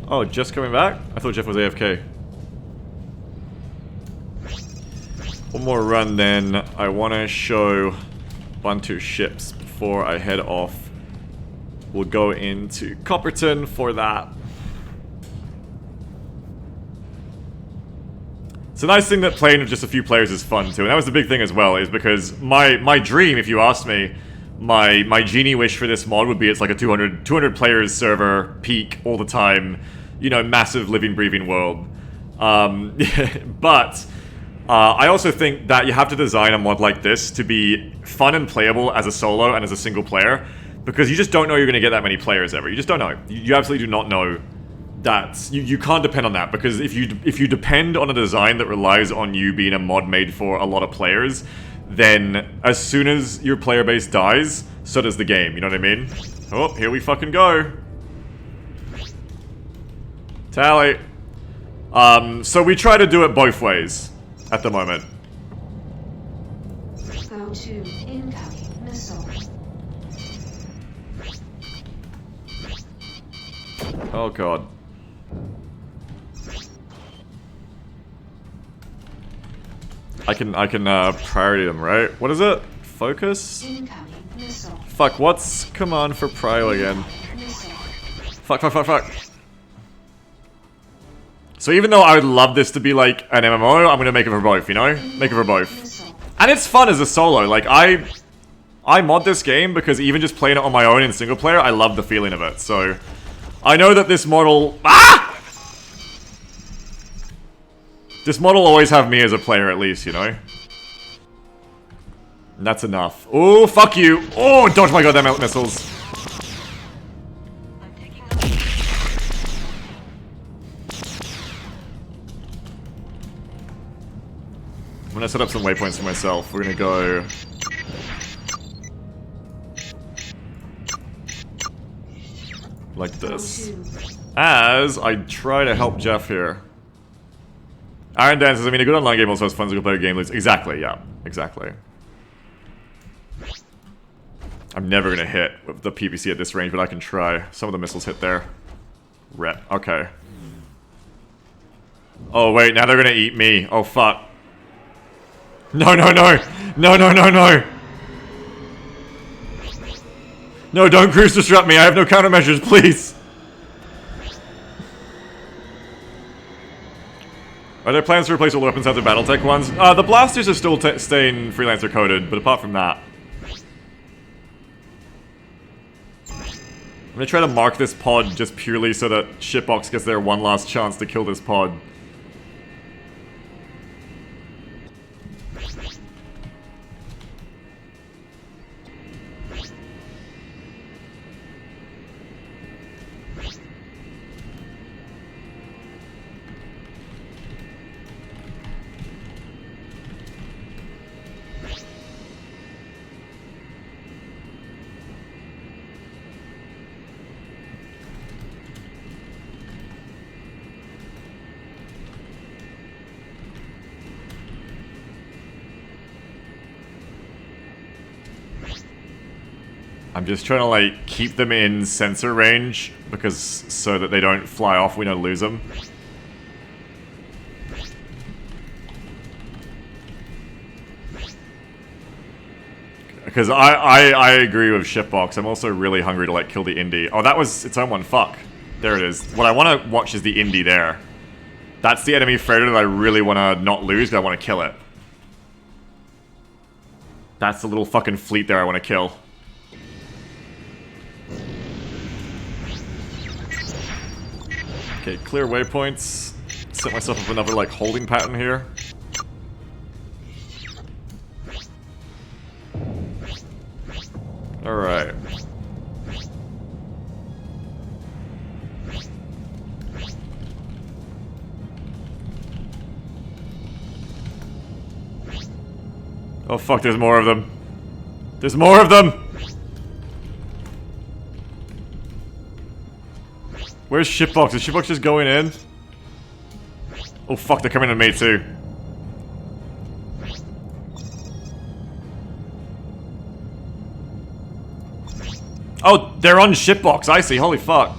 A: Oh, just coming back? I thought Jeff was AFK. One more run then. I want to show Bantu ships before I head off. We'll go into Copperton for that. It's a nice thing that playing with just a few players is fun too, and that was the big thing as well, is because my dream, if you asked me, my genie wish for this mod would be it's like a 200 players server, peak all the time, you know, massive living, breathing world. But I also think that you have to design a mod like this to be fun and playable as a solo and as a single player, because you just don't know you're going to get that many players ever. You just don't know. You absolutely do not know that. You can't depend on that, because if you depend on a design that relies on you being a mod made for a lot of players, then as soon as your player base dies, so does the game, you know what I mean? Oh, here we fucking go. Tally. So we try to do it both ways at the moment.
C: Go to incoming missile.
A: Oh god. I can priority them, right? What is it? Focus?
C: Incoming missile.
A: Fuck, what's command for prio again?
C: Missile.
A: Fuck. So even though I would love this to be like an MMO, I'm gonna make it for both, you know? Make it for both.
C: Missile.
A: And it's fun as a solo, like I mod this game because even just playing it on my own in single player, I love the feeling of it, so... I know that this model... Ah! This model will always have me as a player at least, you know? And that's enough. Oh, fuck you! Oh, dodge my goddamn missiles!
D: I'm taking the lead.
A: I'm gonna set up some waypoints for myself. We're gonna go... like this. As I try to help Jeff here. Iron Dan says, I mean, a good online game also has fun single player game loops. Exactly, yeah. Exactly. I'm never gonna hit with the PVC at this range, but I can try. Some of the missiles hit there. Rep. Okay. Oh, wait, now they're gonna eat me. Oh, fuck. No. No, don't cruise disrupt me. I have no countermeasures, please. Are there plans to replace all the weapons after Battletech ones? The blasters are still staying Freelancer coded, but apart from that... I'm gonna try to mark this pod just purely so that Shitbox gets their one last chance to kill this pod. I'm just trying to, like, keep them in sensor range, because so that they don't fly off, we don't lose them. Because I agree with Shipbox. I'm also really hungry to, like, kill the Indy. Oh, that was its own one. Fuck. There it is. What I want to watch is the Indy there. That's the enemy freighter that I really want to not lose, because I want to kill it. That's the little fucking fleet there I want to kill. Okay, clear waypoints. Set myself up another, like, holding pattern here. Alright. Oh fuck, there's more of them. There's more of them! Where's Shipbox? Is Shipbox just going in? Oh fuck, they're coming to me too. Oh, they're on Shipbox, I see, holy fuck.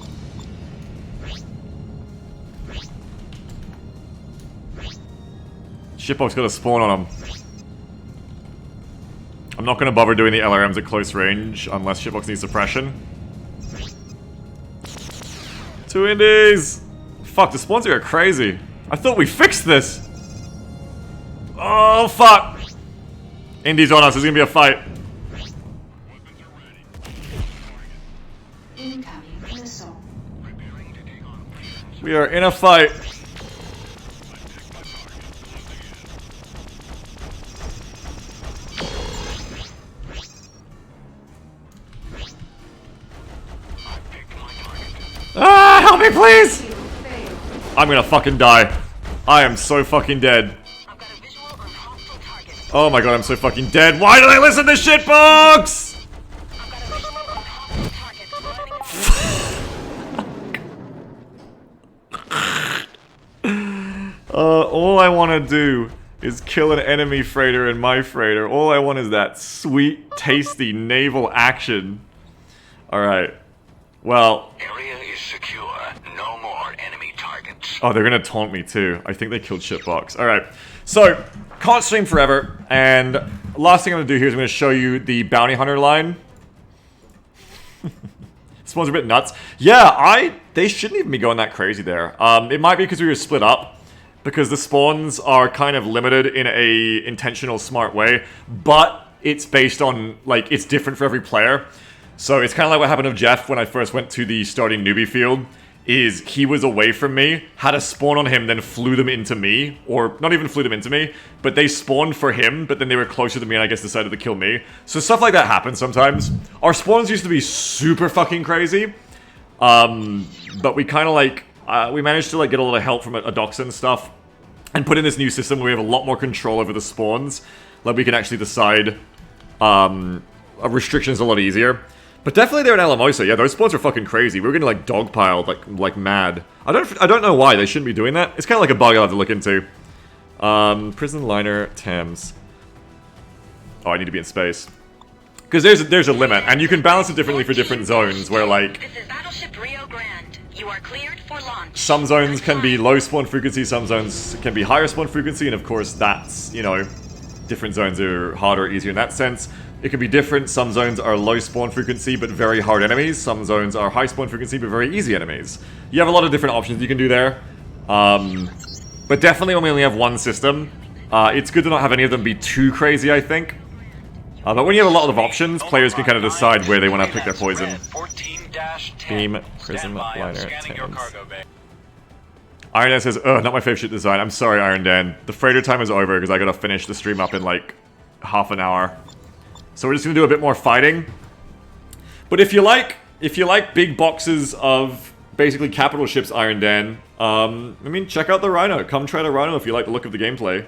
A: Shipbox got a spawn on them. I'm not gonna bother doing the LRMs at close range unless Shipbox needs suppression. 2 Indies! Fuck, the spawns here are crazy. I thought we fixed this! Oh, fuck! Indies on us, there's gonna be a fight.
C: Incoming missile.
A: We are in a fight. Ah, help me please! I'm gonna fucking die. I am so fucking dead.
D: I've got a visual on hostile target.
A: Oh my god, I'm so fucking dead. Why do they listen to Shitbox?
D: I've got a visual on hostile target.
A: All I want to do is kill an enemy freighter and my freighter. All I want is that sweet, tasty naval action. Alright. Well...
E: Area is secure. No more enemy targets.
A: Oh, they're gonna taunt me too. I think they killed Shitbox. Alright. So, can't stream forever. And last thing I'm gonna do here is I'm gonna show you the bounty hunter line. Spawns are a bit nuts. Yeah, they shouldn't even be going that crazy there. It might be because we were split up. Because the spawns are kind of limited in a intentional, smart way. But it's based on, like, it's different for every player. So it's kind of like what happened to Jeff when I first went to the starting newbie field. Is he was away from me, had a spawn on him, then flew them into me. Or, not even flew them into me, but they spawned for him, but then they were closer to me and I guess decided to kill me. So stuff like that happens sometimes. Our spawns used to be super fucking crazy. But we kind of like... we managed to like get a lot of help from a Doxon stuff and put in this new system where we have a lot more control over the spawns. Like we can actually decide restrictions a lot easier. But definitely there in Alamosa, yeah, those spawns are fucking crazy. We were getting like dogpiled like mad. I don't know why they shouldn't be doing that. It's kind of like a bug I'll have to look into. Prison liner Thames. Oh, I need to be in space. Because there's a limit, and you can balance it differently for different zones. Where like
D: This is Battleship Rio Grande. You are cleared for launch.
A: some zones can be low spawn frequency, some zones can be higher spawn frequency, and of course that's, you know, different zones are harder or easier in that sense. It can be different. Some zones are low spawn frequency but very hard enemies. Some zones are high spawn frequency but very easy enemies. You have a lot of different options you can do there. But definitely when we only have one system, it's good to not have any of them be too crazy, I think. But when you have a lot of options, players can kind of decide where they want to pick their poison.
B: 14-10.
A: Beam, Prism,
B: Stand by, I'm
A: Liner,
B: scanning your
A: Thames.
B: cargo bay.
A: Iron Dan says, ugh, not my favorite ship design. I'm sorry, Iron Dan. The freighter time is over because I gotta finish the stream up in like half an hour. So we're just gonna do a bit more fighting. But if you like big boxes of basically capital ships, Iron Dan, I mean, check out the Rhino. Come try the Rhino if you like the look of the gameplay.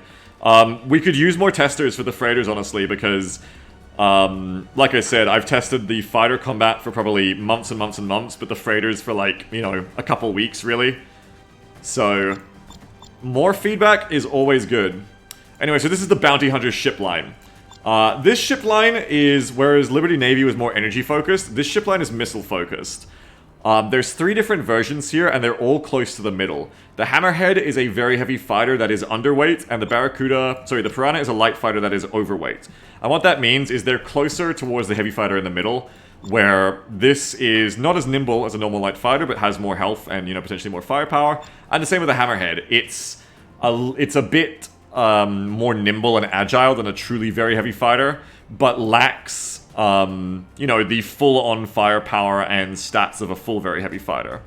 A: We could use more testers for the freighters, honestly, because, like I said, I've tested the fighter combat for probably months and months and months, but the freighters for like, you know, a couple weeks, really. So, more feedback is always good. Anyway, so this is the Bounty Hunter ship line. This ship line is, whereas Liberty Navy was more energy focused, this ship line is missile focused. There's 3 different versions here, and they're all close to the middle. The Hammerhead is a very heavy fighter that is underweight, and the the Piranha is a light fighter that is overweight. And what that means is they're closer towards the heavy fighter in the middle, where this is not as nimble as a normal light fighter, but has more health and, potentially more firepower. And the same with the Hammerhead. It's a bit more nimble and agile than a truly very heavy fighter, but lacks, the full-on firepower and stats of a full very heavy fighter.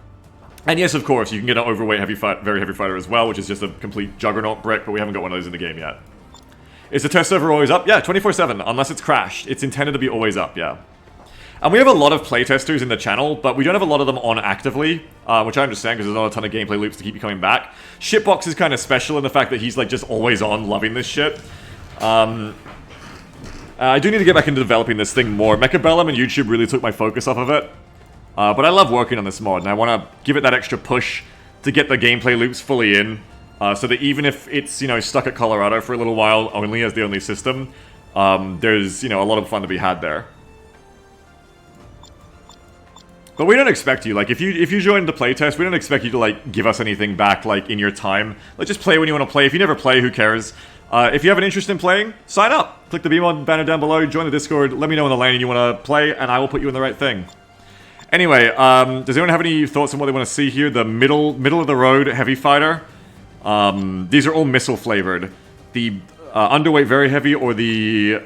A: And yes, of course, you can get an overweight very heavy fighter as well, which is just a complete juggernaut brick, but we haven't got one of those in the game yet. Is the test server always up? Yeah, 24/7, unless it's crashed. It's intended to be always up, yeah. And we have a lot of playtesters in the channel, but we don't have a lot of them on actively, which I understand because there's not a ton of gameplay loops to keep you coming back. Shipbox is kind of special in the fact that he's like just always on, loving this shit. I do need to get back into developing this thing more. Mechabellum and YouTube really took my focus off of it. But I love working on this mod, and I want to give it that extra push to get the gameplay loops fully in. So that even if it's, stuck at Colorado for a little while, only as the only system, there's, a lot of fun to be had there. But we don't expect you, like, if you join the playtest, we don't expect you to, like, give us anything back, like, in your time. Like, just play when you want to play. If you never play, who cares? If you have an interest in playing, sign up. Click the BMod banner down below, join the Discord, let me know in the lane you want to play, and I will put you in the right thing. Anyway, does anyone have any thoughts on what they want to see here? The middle of the road heavy fighter. These are all missile flavored. The underweight very heavy or the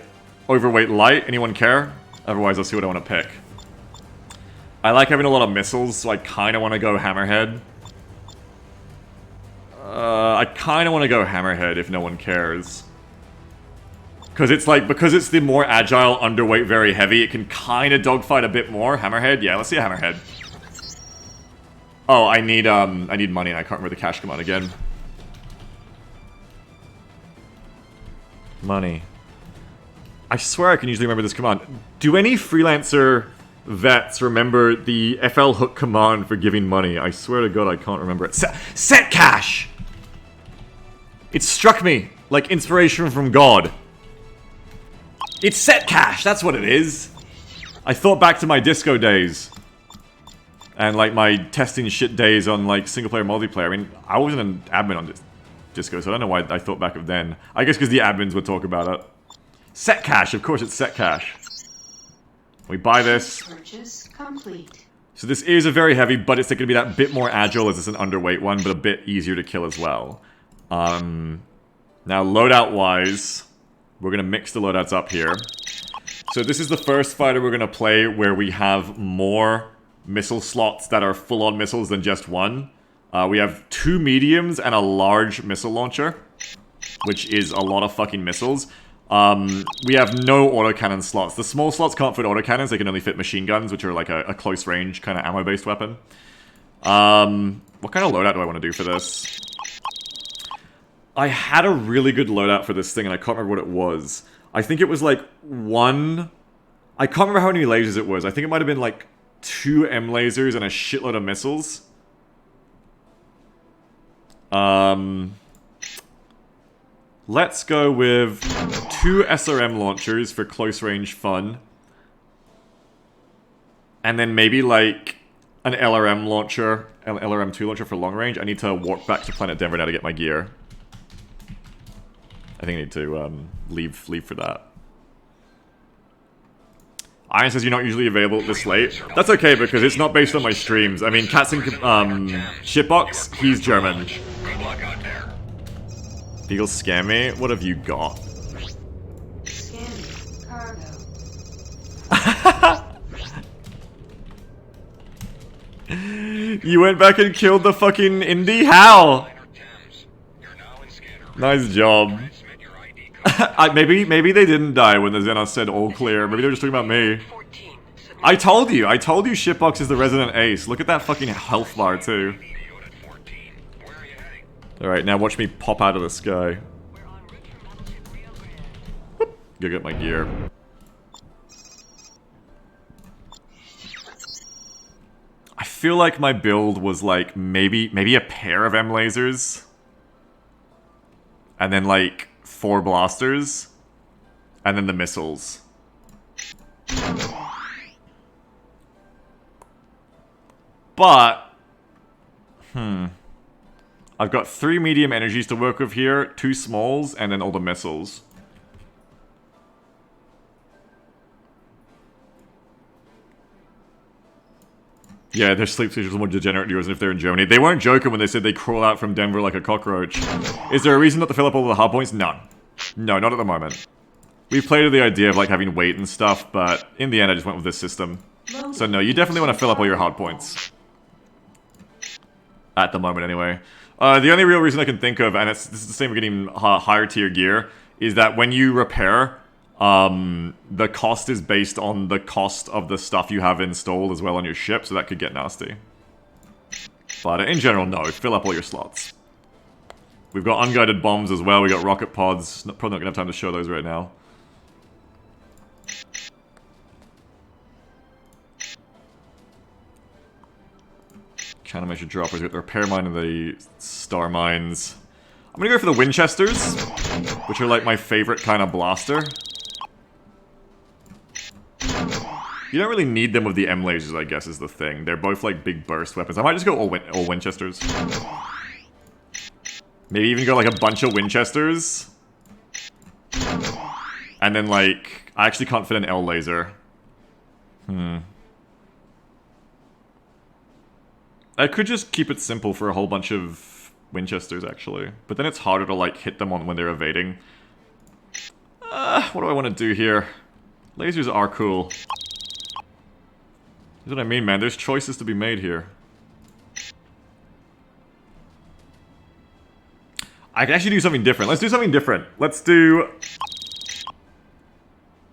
A: overweight light. Anyone care? Otherwise, I'll see what I want to pick. I like having a lot of missiles, so I kind of want to go Hammerhead. I kind of want to go Hammerhead if no one cares. Because it's the more agile, underweight, very heavy, it can kind of dogfight a bit more. Hammerhead? Yeah, let's see a Hammerhead. Oh, I need money and I can't remember the cash command again. Money. I swear I can usually remember this command. Do any Freelancer vets remember the FL hook command for giving money? I swear to God I can't remember it. Set cash! It struck me like inspiration from God. It's set cash, that's what it is. I thought back to my disco days. And like my testing shit days on like single player multiplayer. I mean, I wasn't an admin on disco, so I don't know why I thought back of then. I guess because the admins would talk about it. Set cash, of course it's set cash. We buy this.
C: Purchase complete.
A: So this is a very heavy, but it's going to be that bit more agile as it's an underweight one, but a bit easier to kill as well. Now loadout-wise, we're going to mix the loadouts up here. So this is the first fighter we're going to play where we have more missile slots that are full-on missiles than just one. We have 2 mediums and a large missile launcher, which is a lot of fucking missiles. We have no autocannon slots. The small slots can't fit autocannons, they can only fit machine guns, which are like a close range kind of ammo-based weapon. What kind of loadout do I want to do for this? I had a really good loadout for this thing and I can't remember what it was. I think it was like I can't remember how many lasers it was. I think it might have been like 2 M lasers and a shitload of missiles. Let's go with 2 SRM launchers for close range fun. And then maybe like an LRM launcher, LRM2 launcher for long range. I need to walk back to Planet Denver now to get my gear. I think I need to leave for that. Iron says you're not usually available this late. That's okay because it's not based on my streams. I mean, Katzen Shitbox, he's German.
E: Good luck out there.
A: Eagle scam me? What have you got?
C: Scanning cargo.
A: You went back and killed the fucking indie? How? Nice job. Maybe they didn't die when the Xenos said all clear. Maybe they were just talking about me. I told you Shitbox is the resident ace. Look at that fucking health bar too. Alright, now watch me pop out of the sky. Whoop, go get my gear. I feel like my build was like maybe a pair of M lasers. And then like 4 blasters. And then the missiles. But... I've got 3 medium energies to work with here, 2 smalls, and then all the missiles. Yeah, their sleep stations are more degenerate viewers than if they're in Germany. They weren't joking when they said they crawl out from Denver like a cockroach. Is there a reason not to fill up all the hard points? None. No, not at the moment. We've played with the idea of like having weight and stuff, but in the end I just went with this system. So no, you definitely want to fill up all your hard points. At the moment anyway. The only real reason I can think of, and this is the same for getting higher tier gear, is that when you repair, the cost is based on the cost of the stuff you have installed as well on your ship, so that could get nasty. But in general, no. Fill up all your slots. We've got unguided bombs as well. We got rocket pods. Probably not gonna have time to show those right now. Countermeasure droppers. We got the repair mine and the star mines. I'm gonna go for the Winchesters, which are like my favorite kind of blaster. You don't really need them with the M lasers, I guess, is the thing. They're both like big burst weapons. I might just go all Winchesters. Maybe even go like a bunch of Winchesters. And then like, I actually can't fit an L laser. I could just keep it simple for a whole bunch of Winchesters, actually. But then it's harder to like hit them on when they're evading. What do I want to do here? Lasers are cool. That's what I mean, man. There's choices to be made here. I can actually do something different. Let's do something different. Let's do...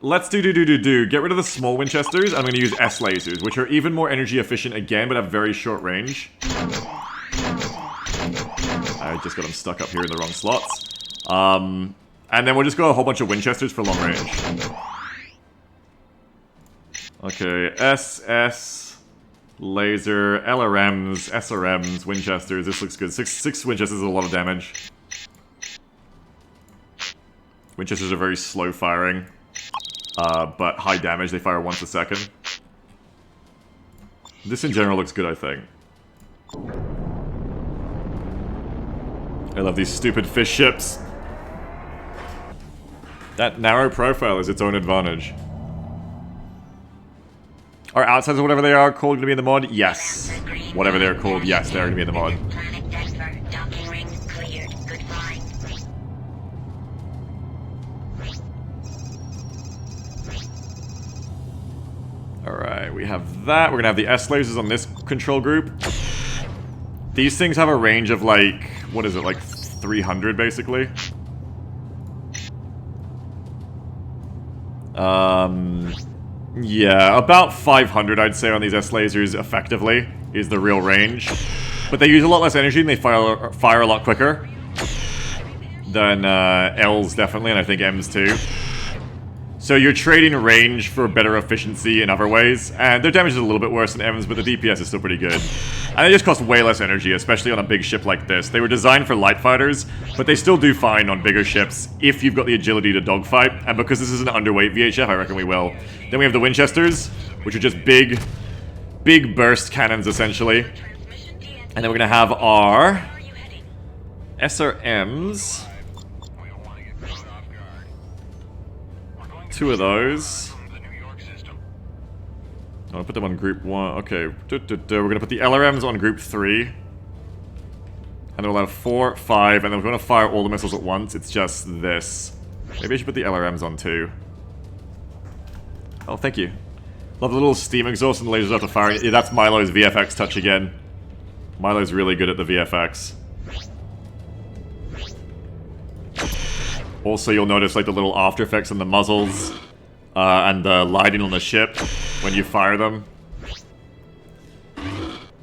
A: Get rid of the small Winchesters. I'm going to use S lasers, which are even more energy efficient again, but have very short range. I just got them stuck up here in the wrong slots. And then we'll just go a whole bunch of Winchesters for long range. Okay, SS, laser, LRMs, SRMs, Winchesters. This looks good. Six Winchesters is a lot of damage. Winchesters are very slow firing, but high damage. They fire once a second. This in general looks good, I think. I love these stupid fish ships. That narrow profile is its own advantage. Are outsides or whatever they are called going to be in the mod? Yes. Whatever they're called, yes, they're going to be in the mod.
D: Planet Denver, docking ring cleared. Good flying.
A: Alright, we have that. We're going to have the S lasers on this control group. These things have a range of like, what is it, like 300 basically? Yeah, about 500 I'd say on these S lasers effectively is the real range. But they use a lot less energy and they fire a lot quicker than L's definitely, and I think M's too. So you're trading range for better efficiency in other ways, and their damage is a little bit worse than M's, but the DPS is still pretty good. And they just cost way less energy, especially on a big ship like this. They were designed for light fighters, but they still do fine on bigger ships if you've got the agility to dogfight, and because this is an underweight VHF, I reckon we will. Then we have the Winchesters, which are just big burst cannons, essentially. And then we're going to have our SRMs. 2 of those. I'll put them on group 1. Okay. We're going to put the LRMs on group 3. And then we'll have 4, 5, and then we're going to fire all the missiles at once. It's just this. Maybe I should put the LRMs on too. Oh, thank you. Love the little steam exhaust and the lasers after firing. Yeah, that's Milo's VFX touch again. Milo's really good at the VFX. Also, you'll notice like the little after effects on the muzzles and the lighting on the ship when you fire them.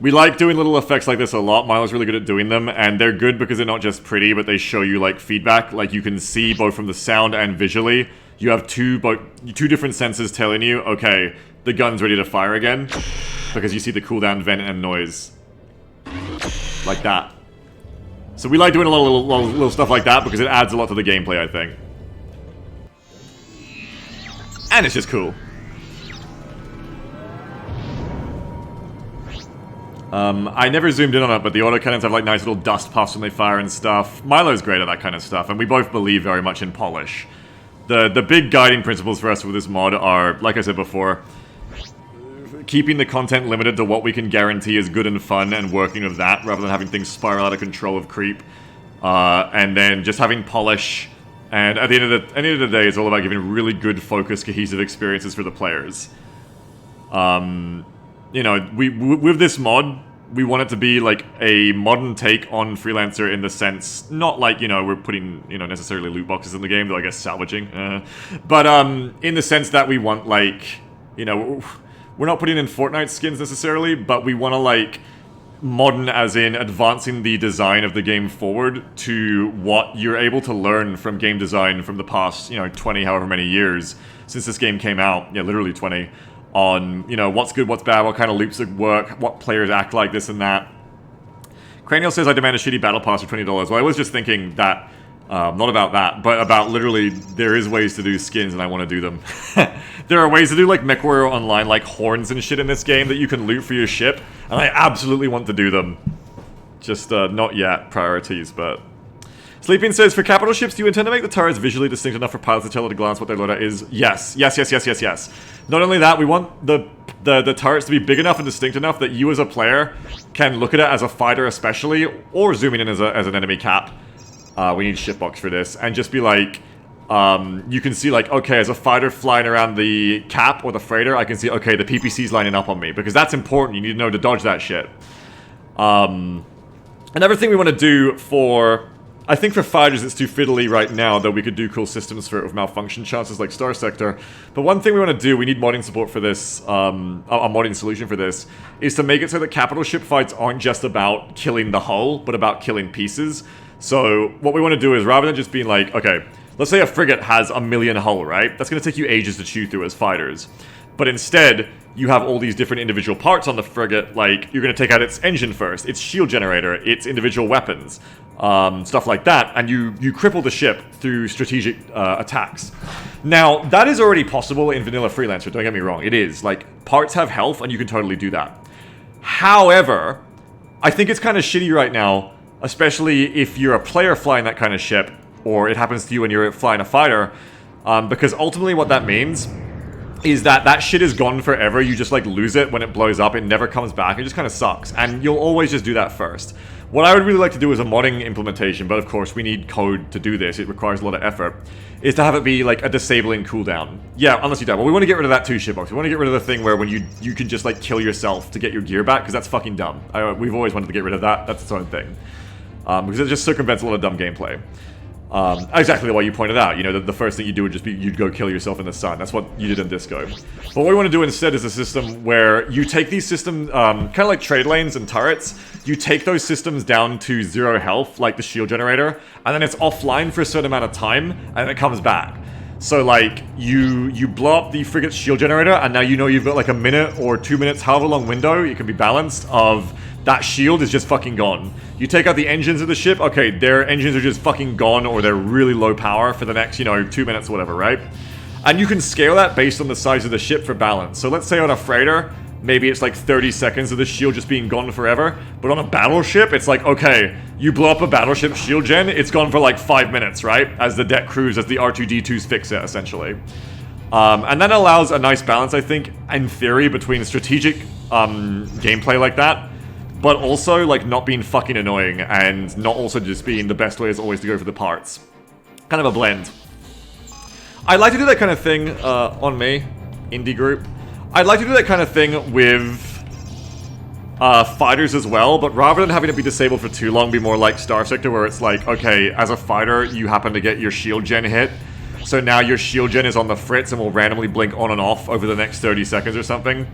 A: We like doing little effects like this a lot. Milo's really good at doing them, and they're good because they're not just pretty, but they show you like feedback. Like you can see both from the sound and visually. You have two different sensors telling you, okay, the gun's ready to fire again, because you see the cooldown vent and noise. Like that. So we like doing a lot of little stuff like that because it adds a lot to the gameplay, I think. And it's just cool. I never zoomed in on it, but the autocannons have like nice little dust puffs when they fire and stuff. Milo's great at that kind of stuff, and we both believe very much in polish. The big guiding principles for us with this mod are, like I said before, keeping the content limited to what we can guarantee is good and fun, and working with that rather than having things spiral out of control of creep. And then just having polish, and at the end of the day, it's all about giving really good, focused, cohesive experiences for the players. You know, with this mod, we want it to be like a modern take on Freelancer in the sense, not like, you know, we're putting, you know, necessarily loot boxes in the game, though I guess salvaging, but in the sense that we want, like, you know, we're not putting in Fortnite skins necessarily, but we want to, like, modern as in advancing the design of the game forward to what you're able to learn from game design from the past, you know, 20 however many years since this game came out, yeah, literally 20, on, you know, what's good, what's bad, what kind of loops that work, what players act like, this and that. Cranial says I demand a shitty battle pass for $20. Well, I was just thinking that, not about that, but about literally there is ways to do skins and I want to do them. There are ways to do like MechWarrior Online, like horns and shit in this game that you can loot for your ship, and I absolutely want to do them. Just not yet, priorities, but... Sleeping says, for capital ships, do you intend to make the turrets visually distinct enough for pilots to tell at a glance what their loadout is? Yes. Yes. Not only that, we want the turrets to be big enough and distinct enough that you as a player can look at it as a fighter especially, or zooming in as an enemy cap. We need shipbox for this, and just be like, you can see like, okay, as a fighter flying around the cap or the freighter, I can see, okay, the PPC's lining up on me, because that's important. You need to know to dodge that shit. Another thing we want to do for... I think for fighters it's too fiddly right now, though we could do cool systems for it with malfunction chances like Star Sector. But one thing we want to do, we need modding support for this, a modding solution for this, is to make it so that capital ship fights aren't just about killing the hull, but about killing pieces. So what we want to do is, rather than just being like, okay, let's say a frigate has 1 million hull, right? That's going to take you ages to chew through as fighters. But instead, you have all these different individual parts on the frigate, like, you're going to take out its engine first, its shield generator, its individual weapons, stuff like that, and you cripple the ship through strategic attacks. Now, that is already possible in vanilla Freelancer, don't get me wrong, it is. Like, parts have health, and you can totally do that. However, I think it's kind of shitty right now, especially if you're a player flying that kind of ship, or it happens to you when you're flying a fighter, because ultimately what that means is that that shit is gone forever. You just, like, lose it when it blows up. It never comes back. It just kind of sucks. And you'll always just do that first. What I would really like to do is a modding implementation, but of course we need code to do this. It requires a lot of effort. Is to have it be, like, a disabling cooldown. Yeah, unless you die. Well, we want to get rid of that too, shitbox. We want to get rid of the thing where when you can just, like, kill yourself to get your gear back, because that's fucking dumb. We've always wanted to get rid of that. That's its own thing. Because it just circumvents a lot of dumb gameplay. Exactly what you pointed out, you know, the first thing you do would just be, you'd go kill yourself in the sun. That's what you did in Disco. But what we want to do instead is a system where you take these systems, kind of like trade lanes and turrets, you take those systems down to 0 health, like the shield generator, and then it's offline for a certain amount of time, and then it comes back. So, like, you blow up the frigate's shield generator, and now you know you've got like a minute or 2 minutes, however long window, it can be balanced, of that shield is just fucking gone. You take out the engines of the ship, okay, their engines are just fucking gone, or they're really low power for the next, you know, 2 minutes or whatever, right? And you can scale that based on the size of the ship for balance. So let's say on a freighter, maybe it's like 30 seconds of the shield just being gone forever, but on a battleship, it's like, okay, you blow up a battleship shield gen, it's gone for like 5 minutes, right? As the deck crews, as the R2-D2s fix it, essentially. And that allows a nice balance, I think, in theory, between strategic gameplay like that, but also, like, not being fucking annoying, and not also just being the best way is always to go for the parts. Kind of a blend. I'd like to do that kind of thing on me, indie group. I'd like to do that kind of thing with fighters as well, but rather than having it be disabled for too long, be more like Star Sector, where it's like, okay, as a fighter, you happen to get your shield gen hit, so now your shield gen is on the fritz and will randomly blink on and off over the next 30 seconds or something.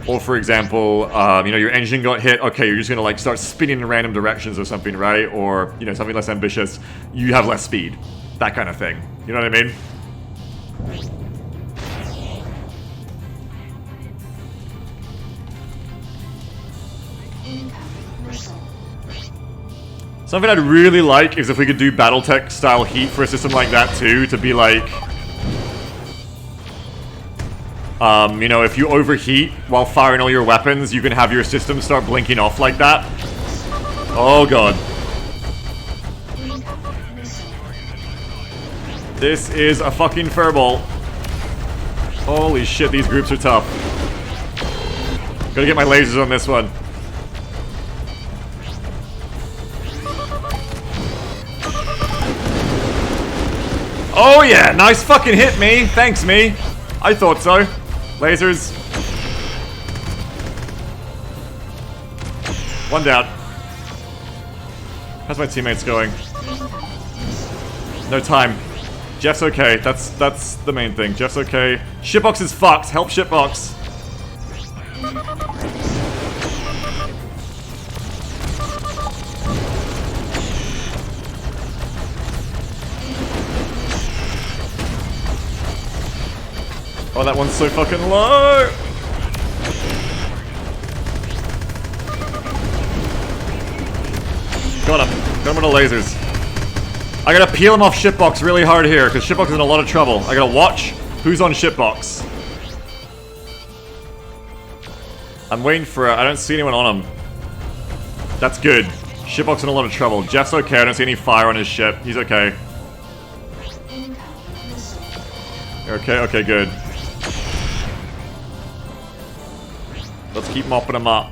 A: Or, for example, you know, your engine got hit, okay, you're just gonna, like, start spinning in random directions or something, right? Or, you know, something less ambitious, you have less speed. That kind of thing. You know what I mean?
C: Incoming missile.
A: Something I'd really like is if we could do Battletech style heat for a system like that too, to be like... You know, if you overheat while firing all your weapons, you can have your system start blinking off like that. Oh god.
C: Incoming missile.
A: This is a fucking furball. Holy shit, these groups are tough. Gotta get my lasers on this one. Oh yeah, nice fucking hit, me. Thanks, me. I thought so. Lasers. One down. How's my teammates going? No time. Jeff's okay. That's the main thing. Jeff's okay. Shitbox is fucked. Help Shitbox. Oh, that one's so fucking low! Got him. Got him with the lasers. I gotta peel him off Shitbox really hard here, because Shitbox is in a lot of trouble. I gotta watch who's on Shitbox. I'm waiting for it. I don't see anyone on him. That's good. Shitbox in a lot of trouble. Jeff's okay. I don't see any fire on his ship. He's okay.
C: Incoming missile.
A: Okay, okay, good. Let's keep mopping him up.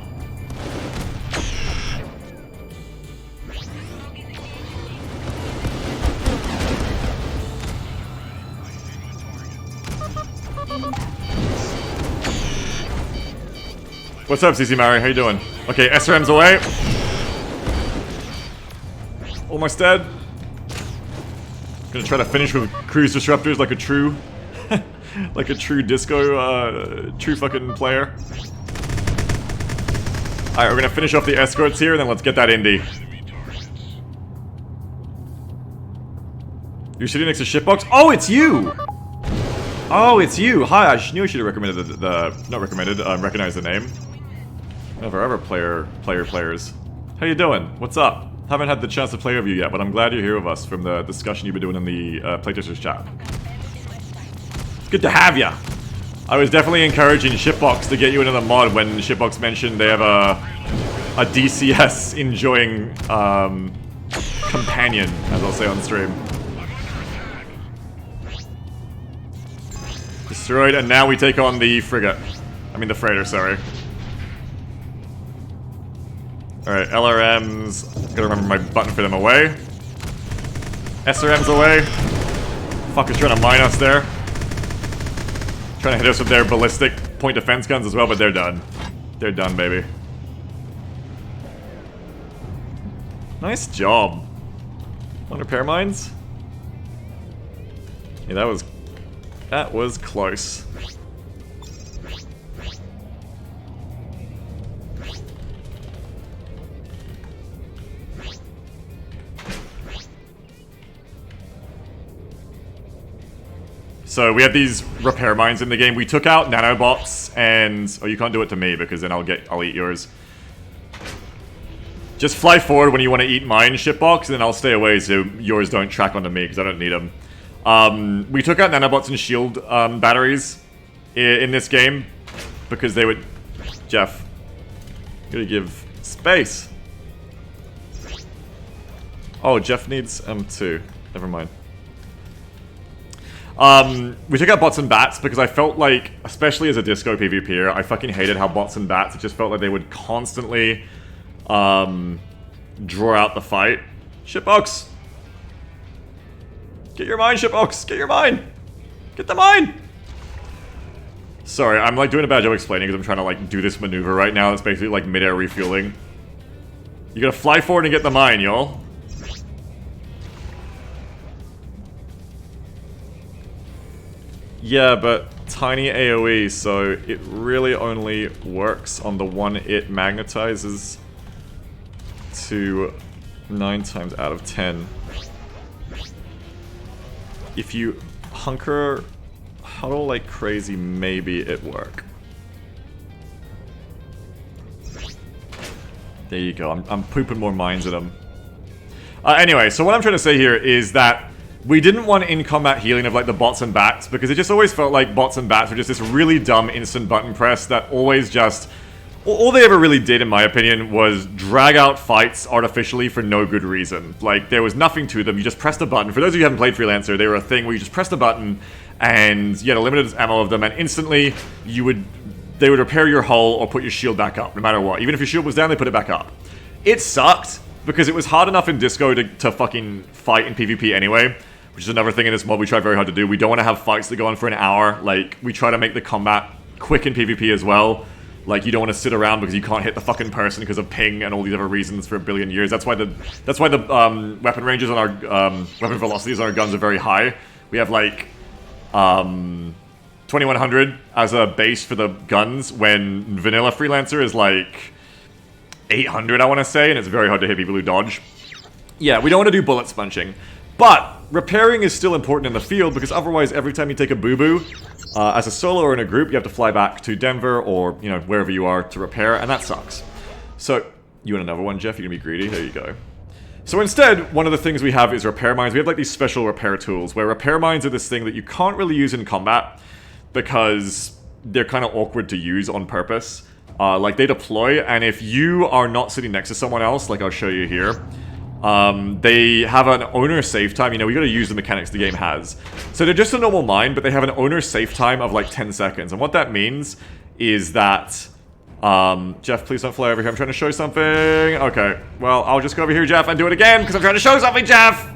A: What's up, CC Mary? How you doing? Okay, SRM's away. Almost dead. Gonna try to finish with cruise disruptors like a true, like a true disco, true fucking player. Alright, we're gonna finish off the escorts here, and then let's get that indie. You're sitting next to Shitbox? Oh, it's you! Oh, it's you! Hi, I knew I should have recommended not recommended, recognized the name. Never ever players. How you doing? What's up? Haven't had the chance to play with you yet, but I'm glad you're here with us from the discussion you've been doing in the playtesters chat. It's good to have ya! I was definitely encouraging Shitbox to get you into the mod when Shitbox mentioned they have a DCS enjoying companion, as I'll say on stream. Destroyed, and now we take on the frigate. I mean the freighter, sorry. Alright, LRMs. Gotta remember my button for them away. SRM's away. Fuck is trying to mine us there. Trying to hit us with their ballistic point defense guns as well, but they're done. They're done, baby. Nice job. On repair mines? Yeah, that was close. So we have these repair mines in the game. We took out nanobots and... Oh, you can't do it to me because then I'll eat yours. Just fly forward when you want to eat mine, Shitbox, and then I'll stay away so yours don't track onto me because I don't need them. We took out nanobots and shield batteries in this game because they would... Jeff, you gotta give space. Oh, Jeff needs M2. Never mind. We took out bots and bats because I felt like, especially as a disco PvPer, I fucking hated how bots and bats, it just felt like they would constantly draw out the fight. Shitbox! Get your mine, Shitbox! Get your mine! Get the mine! Sorry, I'm like doing a bad job explaining because I'm trying to like do this maneuver right now. It's basically like mid-air refueling. You gotta fly forward and get the mine, y'all. Yeah, but tiny AoE, so it really only works on the one it magnetizes to 9 times out of 10. If you hunker huddle like crazy, maybe it work. There you go, I'm pooping more mines at them. Anyway, so what I'm trying to say here is that we didn't want in-combat healing of like the bots and bats, because it just always felt like bots and bats were just this really dumb instant button press that always just... All they ever really did, in my opinion, was drag out fights artificially for no good reason. Like, there was nothing to them, you just pressed a button. For those of you who haven't played Freelancer, they were a thing where you just pressed a button, and you had a limited ammo of them, and instantly they would repair your hull or put your shield back up, no matter what. Even if your shield was down, they put it back up. It sucked, because it was hard enough in Disco to fucking fight in PvP anyway, which is another thing in this mod we try very hard to do. We don't want to have fights that go on for an hour. Like, we try to make the combat quick in PvP as well. Like, you don't want to sit around because you can't hit the fucking person because of ping and all these other reasons for a billion years. That's why the weapon ranges on our weapon velocities on our guns are very high. We have like 2100 as a base for the guns, when vanilla Freelancer is like 800, I want to say, and it's very hard to hit people who dodge. Yeah, we don't want to do bullet sponging, but repairing is still important in the field, because otherwise every time you take a boo-boo, as a solo or in a group, you have to fly back to Denver or, you know, wherever you are to repair, and that sucks. So, you want another one, Jeff? You're gonna be greedy? There you go. So instead, one of the things we have is repair mines. We have like these special repair tools, where repair mines are this thing that you can't really use in combat, because they're kind of awkward to use on purpose. Like, they deploy, and if you are not sitting next to someone else, like I'll show you here, they have an owner save time. You know, we gotta use the mechanics the game has. So they're just a normal mine, but they have an owner save time of like 10 seconds. And what that means is that... Jeff, please don't fly over here. I'm trying to show something. Okay, well, I'll just go over here, Jeff, and do it again, because I'm trying to show something, Jeff!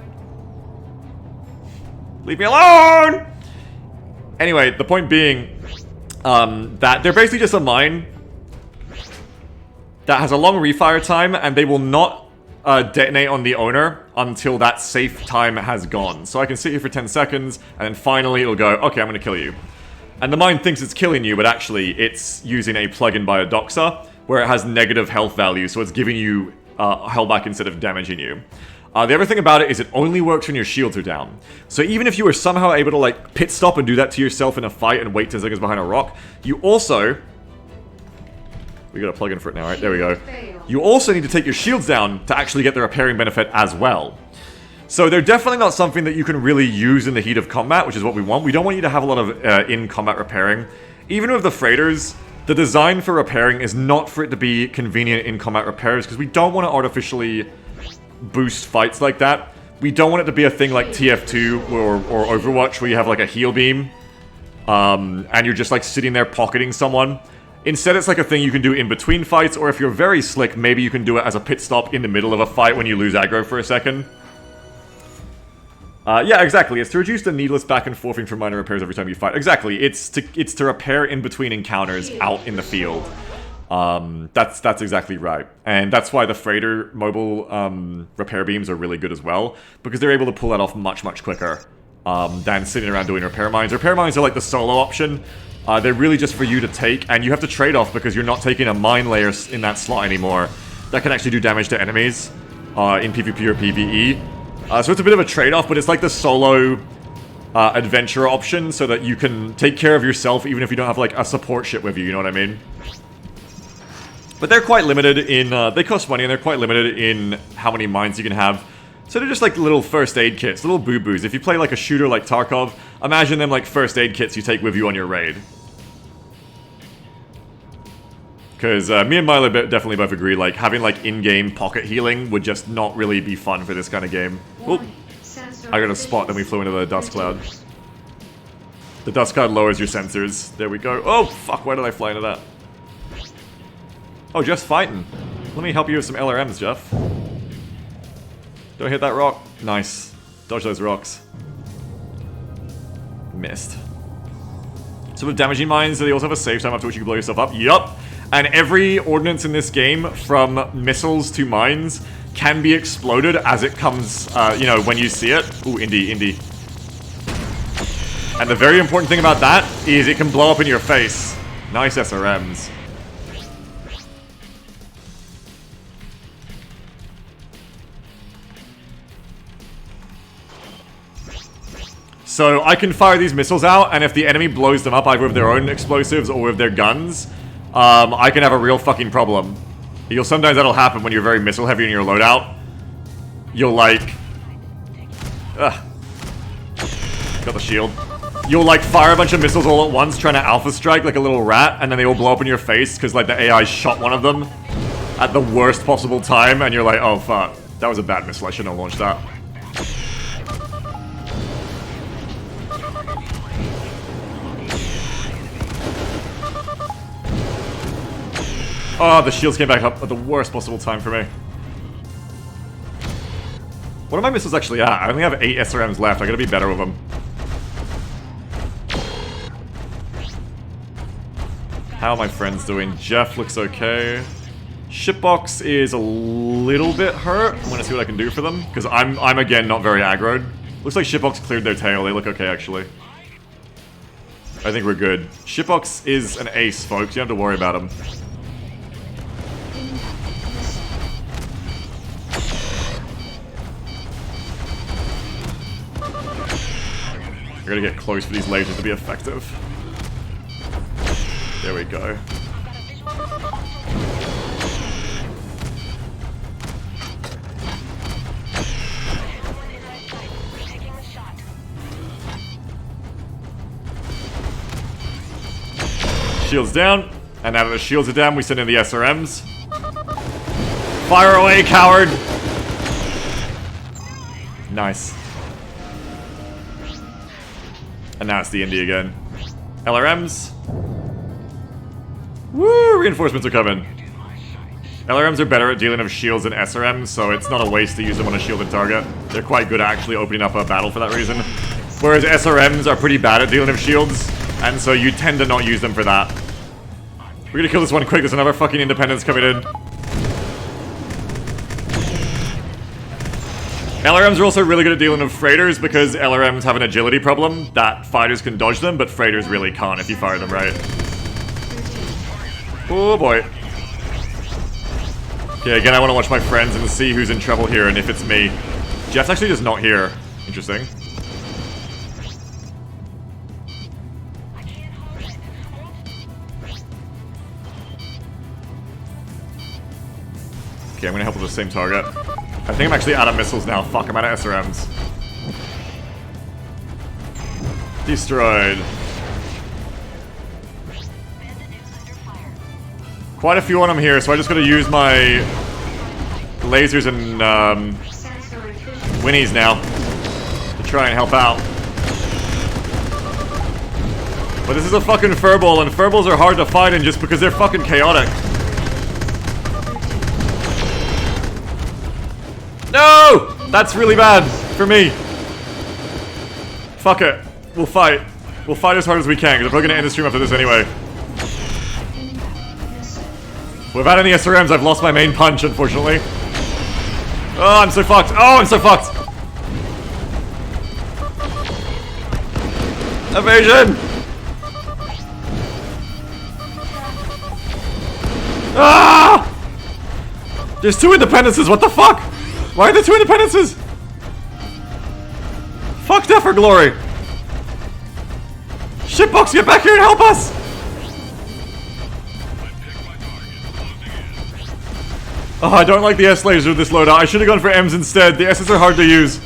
A: Leave me alone! Anyway, the point being, that they're basically just a mine that has a long refire time, and they will not detonate on the owner until that safe time has gone. So I can sit here for 10 seconds, and then finally it'll go, okay, I'm gonna kill you. And the mine thinks it's killing you, but actually it's using a plugin by a doxer, where it has negative health value, so it's giving you health back instead of damaging you. The other thing about it is it only works when your shields are down. So even if you were somehow able to like pit stop and do that to yourself in a fight and wait 10 seconds behind a rock, you also... We got a plug-in for it now, right? There we go. You also need to take your shields down to actually get the repairing benefit as well. So they're definitely not something that you can really use in the heat of combat, which is what we want. We don't want you to have a lot of in-combat repairing. Even with the freighters, the design for repairing is not for it to be convenient in-combat repairs, because we don't want to artificially boost fights like that. We don't want it to be a thing like TF2 or Overwatch, where you have like a heal beam, and you're just like sitting there pocketing someone. Instead, it's like a thing you can do in between fights, or if you're very slick, maybe you can do it as a pit stop in the middle of a fight when you lose aggro for a second. Yeah, exactly. It's to reduce the needless back and forthing for minor repairs every time you fight. Exactly. It's to repair in between encounters out in the field. That's exactly right. And that's why the freighter mobile repair beams are really good as well, because they're able to pull that off much, much quicker than sitting around doing repair mines. Repair mines are like the solo option. They're really just for you to take, and you have to trade off because you're not taking a mine layer in that slot anymore that can actually do damage to enemies in PvP or PvE. So it's a bit of a trade-off, but it's like the solo adventure option, so that you can take care of yourself even if you don't have like a support ship with you, you know what I mean? But they're quite limited in, they cost money, and they're quite limited in how many mines you can have. So they're just like little first aid kits, little boo-boos. If you play like a shooter like Tarkov, imagine them like first aid kits you take with you on your raid. Because me and Milo definitely both agree, like, having, like, in-game pocket healing would just not really be fun for this kind of game. Oh, I got a spot, then we flew into the dust cloud. The dust cloud lowers your sensors. There we go. Oh, fuck, why did I fly into that? Oh, just fighting. Let me help you with some LRMs, Jeff. Don't hit that rock. Nice. Dodge those rocks. Missed. So with damaging mines, they also have a save time after which you can blow yourself up. Yup. And every ordnance in this game, from missiles to mines, can be exploded as it comes, you know, when you see it. Ooh, Indy. And the very important thing about that is it can blow up in your face. Nice SRMs. So I can fire these missiles out, and if the enemy blows them up either with their own explosives or with their guns, I can have a real fucking problem. Sometimes that'll happen when you're very missile heavy in your loadout. You'll like... Got the shield. You'll like fire a bunch of missiles all at once, trying to alpha strike like a little rat, and then they all blow up in your face because like the AI shot one of them at the worst possible time, and you're like, oh fuck, that was a bad missile. I shouldn't have launched that. Oh, the shields came back up at the worst possible time for me. What are my missiles actually at? I only have 8 SRMs left. I gotta be better with them. How are my friends doing? Jeff looks okay. Shipbox is a little bit hurt. I'm gonna see what I can do for them. Because I'm again not very aggroed. Looks like Shipbox cleared their tail. They look okay actually. I think we're good. Shipbox is an ace, folks. You don't have to worry about him. I gotta get close for these lasers to be effective. There we go. Shields down. And now that the shields are down, we send in the SRMs. Fire away, coward! Nice. And now it's the Indy again. LRMs. Woo! Reinforcements are coming. LRMs are better at dealing with shields than SRMs, so it's not a waste to use them on a shielded target. They're quite good at actually opening up a battle for that reason. Whereas SRMs are pretty bad at dealing with shields, and so you tend to not use them for that. We're gonna kill this one quick, there's another fucking Independence coming in. LRMs are also really good at dealing with freighters because LRMs have an agility problem that fighters can dodge them, but freighters really can't if you fire them right. Oh boy. Okay, again, I want to watch my friends and see who's in trouble here and if it's me. Jeff's actually just not here. Interesting. Okay, I'm gonna help with the same target. I think I'm actually out of missiles now. Fuck, I'm out of SRMs. Destroyed. Quite a few on them here, so I just gotta use my lasers and Winnies now to try and help out. But this is a fucking furball, and furballs are hard to fight in just because they're fucking chaotic. No! That's really bad for me. Fuck it. We'll fight. We'll fight as hard as we can, because I'm probably gonna end the stream after this anyway. Without any SRMs, I've lost my main punch, unfortunately. Oh, I'm so fucked. Oh, I'm so fucked. Evasion! Ah! There's 2 Independences, what the fuck? Why are there 2 Independences? Fuck Death for glory! Shitbox, get back here and help us! Oh, I don't like the S laser with this loadout. I should have gone for M's instead. The S's are hard to use.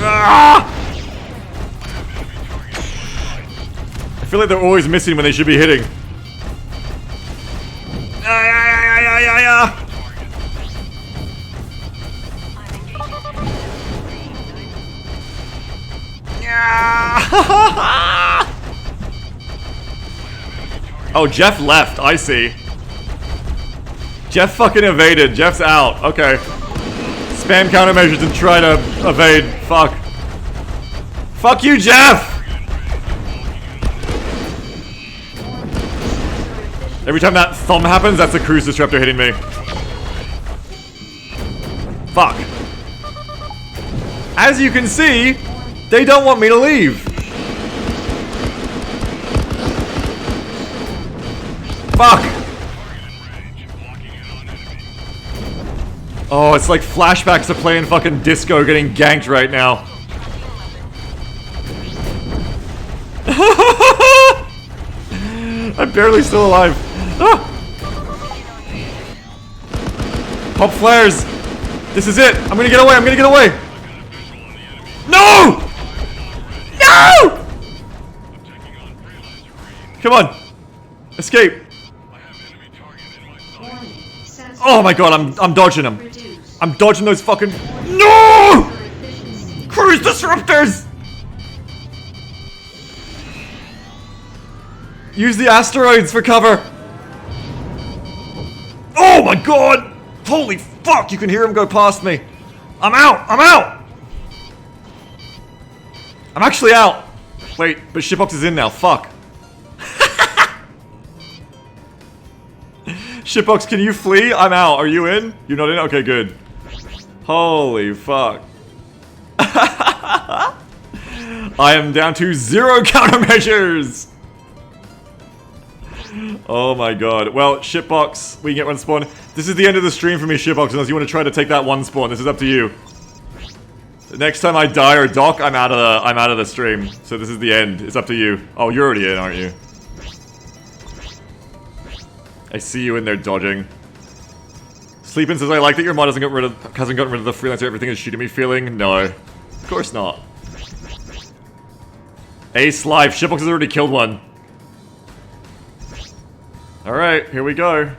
A: Ah! I feel like they're always missing when they should be hitting. Oh, Jeff left. I see. Jeff fucking evaded. Jeff's out. Okay. Spam countermeasures and try to evade. Fuck. Fuck you, Jeff! Every time that thumb happens, that's a cruise disruptor hitting me. Fuck. As you can see, they don't want me to leave. Fuck. Oh, it's like flashbacks to playing fucking disco getting ganked right now. I'm barely still alive. Ah. Pop flares! This is it! I'm gonna get away! I'm gonna get away! No! No! Come on! Escape!
C: Warning. Sensor
A: Oh my god, I'm dodging them.
C: reduced.
A: I'm dodging those fucking. No!
C: Efficiency.
A: Cruise disruptors! Use the asteroids for cover! Oh my god! Holy fuck, you can hear him go past me! I'm out! I'm out! I'm actually out! Wait, but Shitbox is in now, fuck. Shitbox, can you flee? I'm out. Are you in? You're not in? Okay, good. Holy fuck. I am down to 0 countermeasures! Oh my god. Well, Shitbox, we can get one spawn. This is the end of the stream for me, Shitbox, unless you want to try to take that one spawn. This is up to you. The next time I die or dock, I'm out of the stream. So this is the end. It's up to you. Oh, you're already in, aren't you? I see you in there dodging. Sleepin says, I like that your mod hasn't gotten rid of the freelancer everything is shooting me feeling. No. Of course not. Ace life. Shitbox has already killed one. Alright, here we go.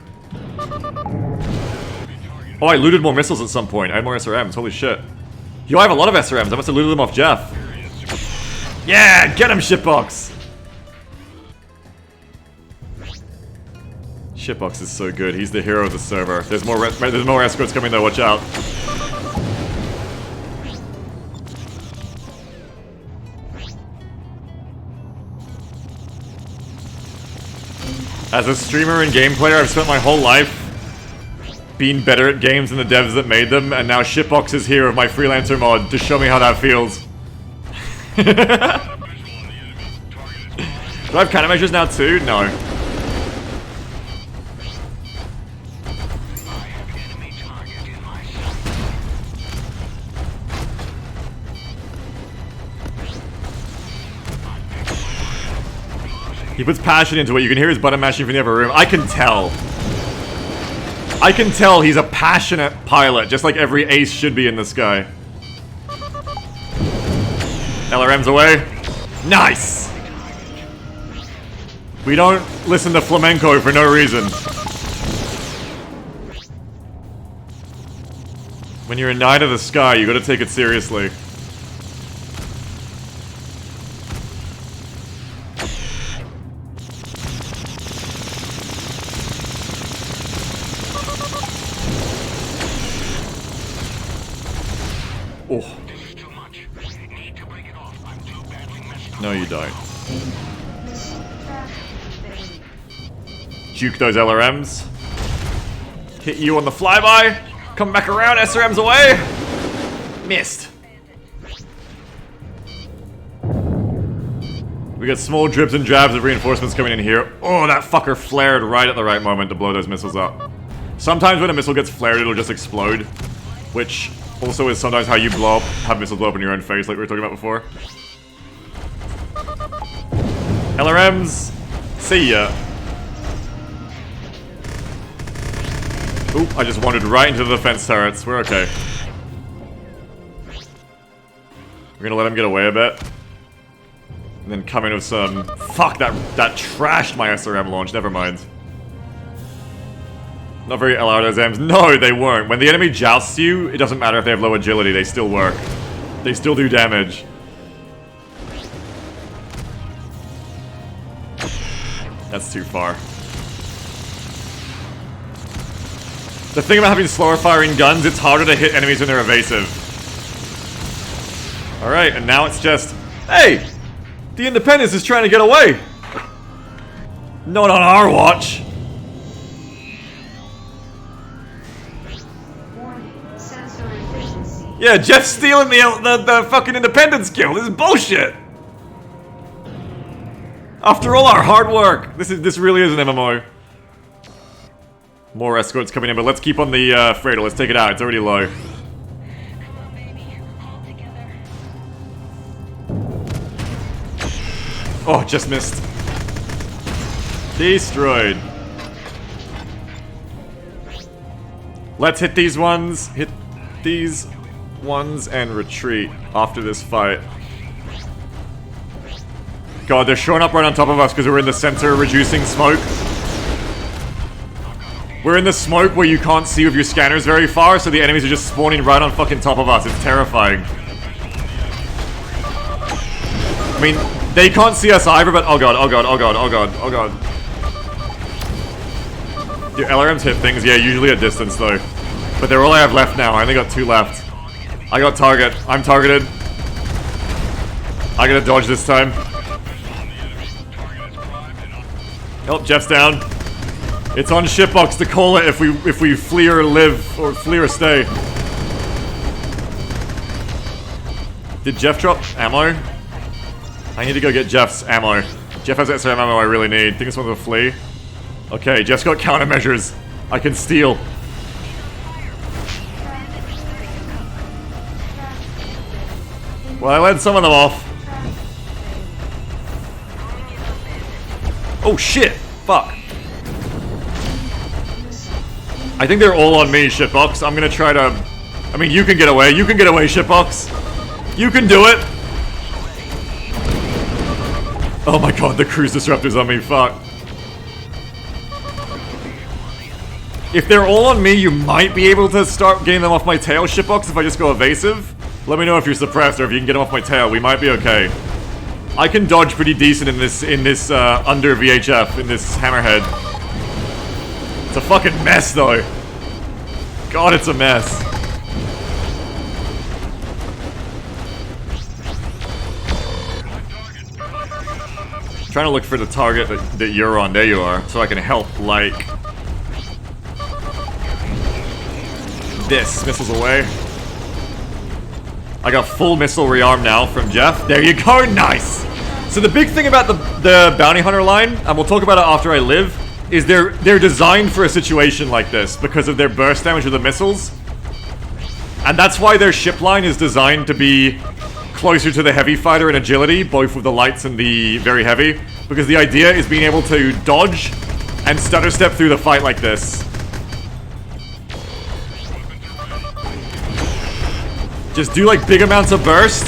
A: Oh, I looted more missiles at some point. I had more SRMs. Holy shit. Yo, I have a lot of SRMs. I must have looted them off Jeff. Yeah, get him, Shitbox! Shitbox is so good. He's the hero of the server. There's more escorts coming though, watch out. As a streamer and game player, I've spent my whole life being better at games than the devs that made them, and now Shitbox is here with my Freelancer mod to show me how that feels. Do I have countermeasures now too? No. He puts passion into it. You can hear his button mashing from the other room. I can tell. I can tell he's a passionate pilot, just like every ace should be in this guy. LRM's away. Nice! We don't listen to flamenco for no reason. When you're a knight of the sky, you gotta take it seriously. Oh. No, you don't.
C: Missile tracking failure.
A: Juke those LRMs. Hit you on the flyby. Come back around, SRM's away. Missed. We got small drips and drabs of reinforcements coming in here. Oh, that fucker flared right at the right moment to blow those missiles up. Sometimes when a missile gets flared, it'll just explode. Which also is sometimes how you blow up, have missiles blow up in your own face like we were talking about before. LRMs, see ya. Oop, I just wandered right into the defense turrets. We're okay. We're gonna let him get away a bit. And then come in with some... Fuck, that trashed my SRM launch, never mind. Not very allowed those M's. No, they weren't. When the enemy jousts you, it doesn't matter if they have low agility, they still work. They still do damage. That's too far. The thing about having slower firing guns, it's harder to hit enemies when they're evasive. Alright, and now it's just... Hey! The Independence is trying to get away! Not on our watch!
C: Warning. Sensor efficiency.
A: Yeah, Jeff's stealing the fucking Independence kill. This is bullshit. After all our hard work, this really is an MMO. More escorts coming in, but let's keep on the freighter. Let's take it out. It's already low.
D: Come on, baby. All together.
A: Oh, just missed. Destroyed. Let's hit these ones. Hit these ones and retreat after this fight. God, they're showing up right on top of us because we're in the center, reducing smoke. We're in the smoke where you can't see with your scanners very far, so the enemies are just spawning right on fucking top of us. It's terrifying. I mean, they can't see us either, but oh god, oh god, oh god, oh god, oh god. Do LRMs hit things? Yeah, usually at distance though. But they're all I have left now. I only got 2 left. I got target. I'm targeted. I gotta dodge this time. Oh, Jeff's down. It's on shipbox to call it if we flee or live, or flee or stay. Did Jeff drop ammo? I need to go get Jeff's ammo. Jeff has extra ammo I really need. Think this one's a flee? Okay, Jeff's got countermeasures. I can steal. Well, I led some of them off. Oh shit! Fuck. I think they're all on me, shitbox. I'm gonna try to... I mean, you can get away. You can get away, shitbox. You can do it! Oh my god, the cruise disruptor's on me. Fuck. If they're all on me, you might be able to start getting them off my tail, shitbox, if I just go evasive. Let me know if you're suppressed or if you can get them off my tail. We might be okay. I can dodge pretty decent in this under VHF, in this hammerhead. It's a fucking mess, though. God, it's a mess. I'm trying to look for the target that you're on. There you are, so I can help, like... this. Missiles away. I got full missile rearm now from Jeff. There you go, nice! So the big thing about the bounty hunter line, and we'll talk about it after I live, is they're designed for a situation like this because of their burst damage with the missiles. And that's why their ship line is designed to be closer to the heavy fighter in agility, both with the lights and the very heavy, because the idea is being able to dodge and stutter step through the fight like this. Just do like big amounts of burst.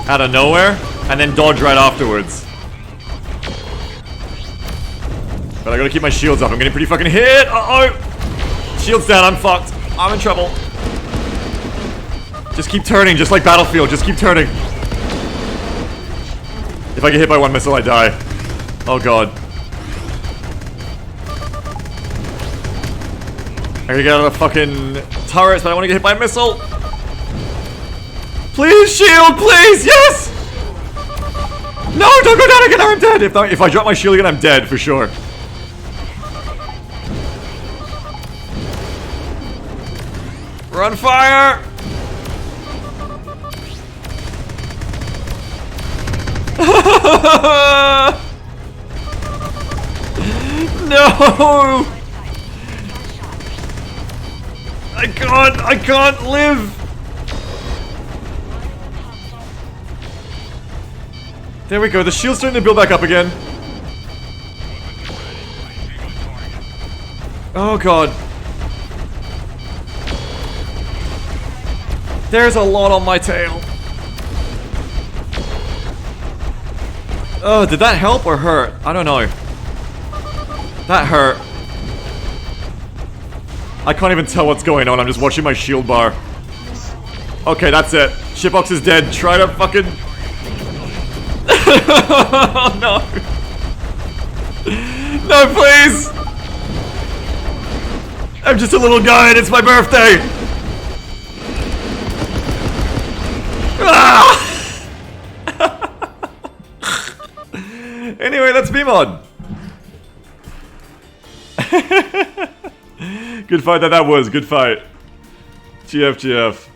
A: Out of nowhere, and then dodge right afterwards. But I gotta keep my shields up. I'm getting pretty fucking hit. Uh-oh. Shields down, I'm fucked. I'm in trouble. Just keep turning, just like Battlefield. Just keep turning. If I get hit by one missile, I die. Oh god. I gotta get out of the fucking turrets, but I want to get hit by a missile. Please, shield, please, yes! No, don't go down again or I'm dead. If I drop my shield again, I'm dead for sure. We're on fire! No! I can't live! There we go, the shield's starting to build back up again. Oh god. There's a lot on my tail. Oh, did that help or hurt? I don't know. That hurt. I can't even tell what's going on, I'm just watching my shield bar. Okay, that's it. Shipbox is dead. Try to fucking... Oh, no. No, please! I'm just a little guy and it's my birthday! Ah! Anyway, that's BMod. Good fight that was. Good fight. GF, GF.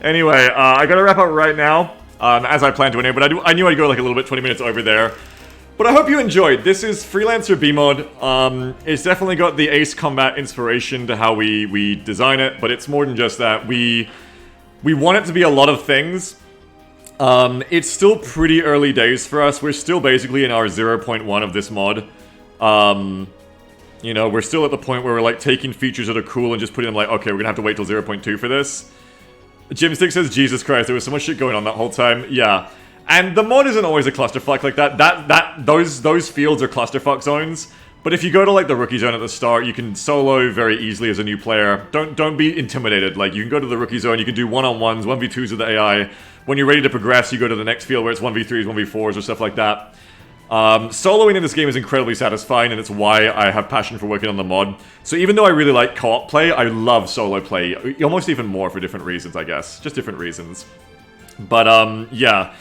A: Anyway, I gotta wrap up right now, as I planned to anyway, but I knew I'd go like a little bit, 20 minutes over there. But I hope you enjoyed. This is Freelancer B-Mod. It's definitely got the Ace Combat inspiration to how we design it, but it's more than just that. We want it to be a lot of things. It's still pretty early days for us. We're still basically in our 0.1 of this mod. You know, we're still at the point where we're like taking features that are cool and just putting them like, okay, we're gonna have to wait till 0.2 for this. Jimstick says, Jesus Christ, there was so much shit going on that whole time. Yeah. And the mod isn't always a clusterfuck like that. Those fields are clusterfuck zones. But if you go to like the rookie zone at the start, you can solo very easily as a new player. Don't be intimidated. Like you can go to the rookie zone, you can do one-on-ones, 1v2s with the AI. When you're ready to progress, you go to the next field where it's 1v3s, 1v4s or stuff like that. Soloing in this game is incredibly satisfying, and it's why I have passion for working on the mod. So even though I really like co-op play, I love solo play. Almost even more for different reasons, I guess. Just different reasons. But yeah.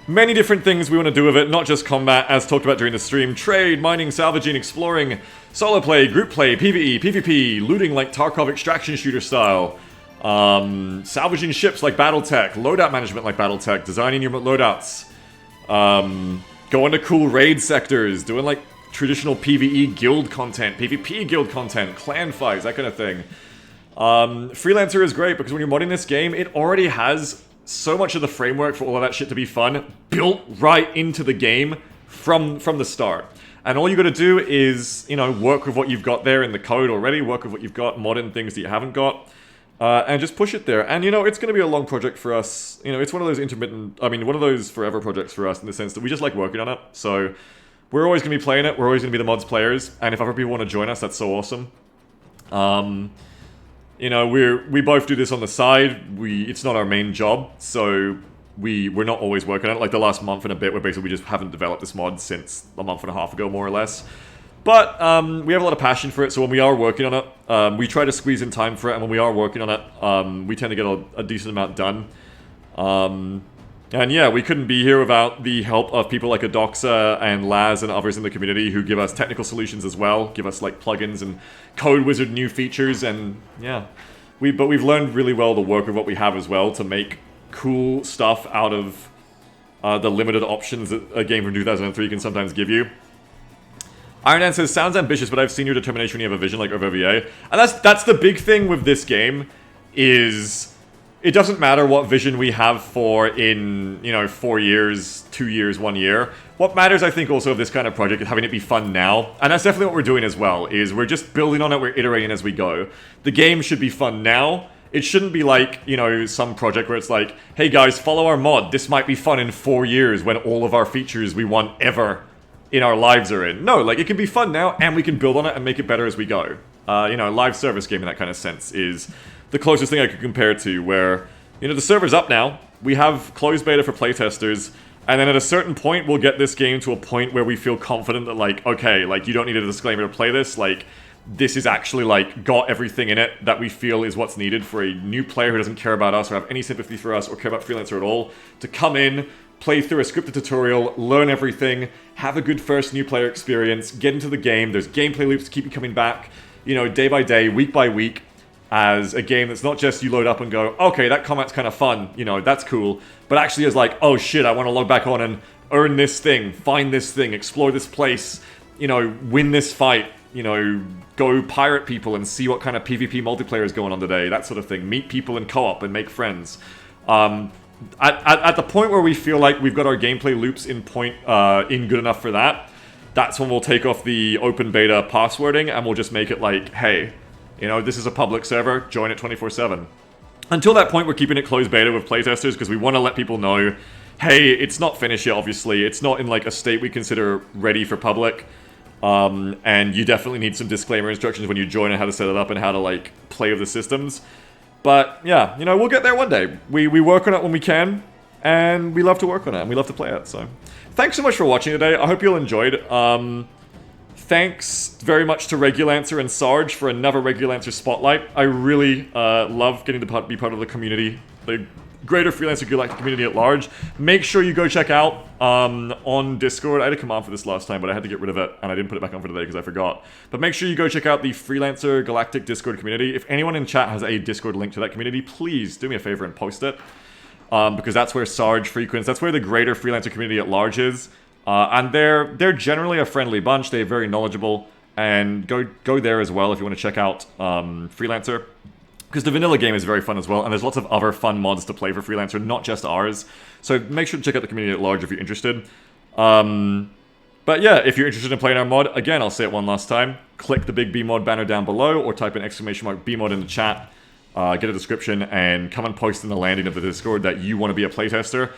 A: Many different things we want to do with it, not just combat, as talked about during the stream. Trade, mining, salvaging, exploring, solo play, group play, PvE, PvP, looting like Tarkov extraction shooter style, salvaging ships like Battletech, loadout management like Battletech, designing your loadouts, going to cool raid sectors, doing like traditional PvE guild content, PvP guild content, clan fights, that kind of thing. Freelancer is great because when you're modding this game, it already has so much of the framework for all of that shit to be fun built right into the game from the start. And all you gotta do is, you know, work with what you've got there in the code already, work with what you've got, mod in things that you haven't got, and just push it there. And, you know, it's gonna be a long project for us. You know, it's one of those one of those forever projects for us in the sense that we just like working on it. So we're always gonna be playing it, we're always gonna be the mods players, and if other people want to join us, that's so awesome. You know, we both do this on the side. It's not our main job, so we're not always working on it. Like the last month and a bit, where basically we just haven't developed this mod since a month and a half ago, more or less. But we have a lot of passion for it, so when we are working on it, we try to squeeze in time for it, and when we are working on it, we tend to get a decent amount done. And yeah, we couldn't be here without the help of people like Adoxa and Laz and others in the community who give us technical solutions as well, give us like plugins and code wizard new features, and yeah. But we've learned really well to work with what we have as well to make cool stuff out of the limited options that a game from 2003 can sometimes give you. Ironman says, sounds ambitious, but I've seen your determination when you have a vision like OVA. And that's the big thing with this game, is it doesn't matter what vision we have for in, you know, 4 years, 2 years, 1 year. What matters, I think, also of this kind of project is having it be fun now. And that's definitely what we're doing as well, is we're just building on it, we're iterating as we go. The game should be fun now. It shouldn't be like, you know, some project where it's like, hey guys, follow our mod. This might be fun in 4 years when all of our features we want ever in our lives are in. No, like, it can be fun now, and we can build on it and make it better as we go. You know, live service game in that kind of sense is the closest thing I could compare it to, where, you know, the server's up now, we have closed beta for playtesters, and then at a certain point, we'll get this game to a point where we feel confident that, like, okay, like, you don't need a disclaimer to play this, like, this is actually, like, got everything in it that we feel is what's needed for a new player who doesn't care about us or have any sympathy for us or care about Freelancer at all, to come in, play through a scripted tutorial, learn everything, have a good first new player experience, get into the game, there's gameplay loops to keep you coming back, you know, day by day, week by week, as a game that's not just you load up and go, okay, that combat's kind of fun, you know, that's cool, but actually is like, oh shit, I want to log back on and earn this thing, find this thing, explore this place, you know, win this fight, you know, go pirate people and see what kind of PvP multiplayer is going on today, that sort of thing, meet people in co-op and make friends. At the point where we feel like we've got our gameplay loops in good enough for that, that's when we'll take off the open beta passwording and we'll just make it like, hey, you know, this is a public server, join it 24/7. Until that point, we're keeping it closed beta with playtesters because we want to let people know, hey, it's not finished yet, obviously. It's not in, like, a state we consider ready for public. And you definitely need some disclaimer instructions when you join and how to set it up and how to, like, play with the systems. But, yeah, you know, we'll get there one day. We work on it when we can, and we love to work on it, and we love to play it, so. Thanks so much for watching today. I hope you all enjoyed. Thanks very much to Regulancer and Sarge for another Regulancer spotlight. I really love getting to be part of the community, the greater Freelancer Galactic community at large. Make sure you go check out on Discord. I had a command for this last time, but I had to get rid of it, and I didn't put it back on for today because I forgot. But make sure you go check out the Freelancer Galactic Discord community. If anyone in chat has a Discord link to that community, please do me a favor and post it. Because that's where Sarge frequents, that's where the greater Freelancer community at large is. And they're generally a friendly bunch. They're very knowledgeable. And go there as well if you want to check out Freelancer. Because the vanilla game is very fun as well, and there's lots of other fun mods to play for Freelancer, not just ours. So make sure to check out the community at large if you're interested. But yeah, if you're interested in playing our mod, again, I'll say it one last time. Click the big BMod banner down below, or type in !BMod in the chat, get a description, and come and post in the landing of the Discord that you want to be a playtester.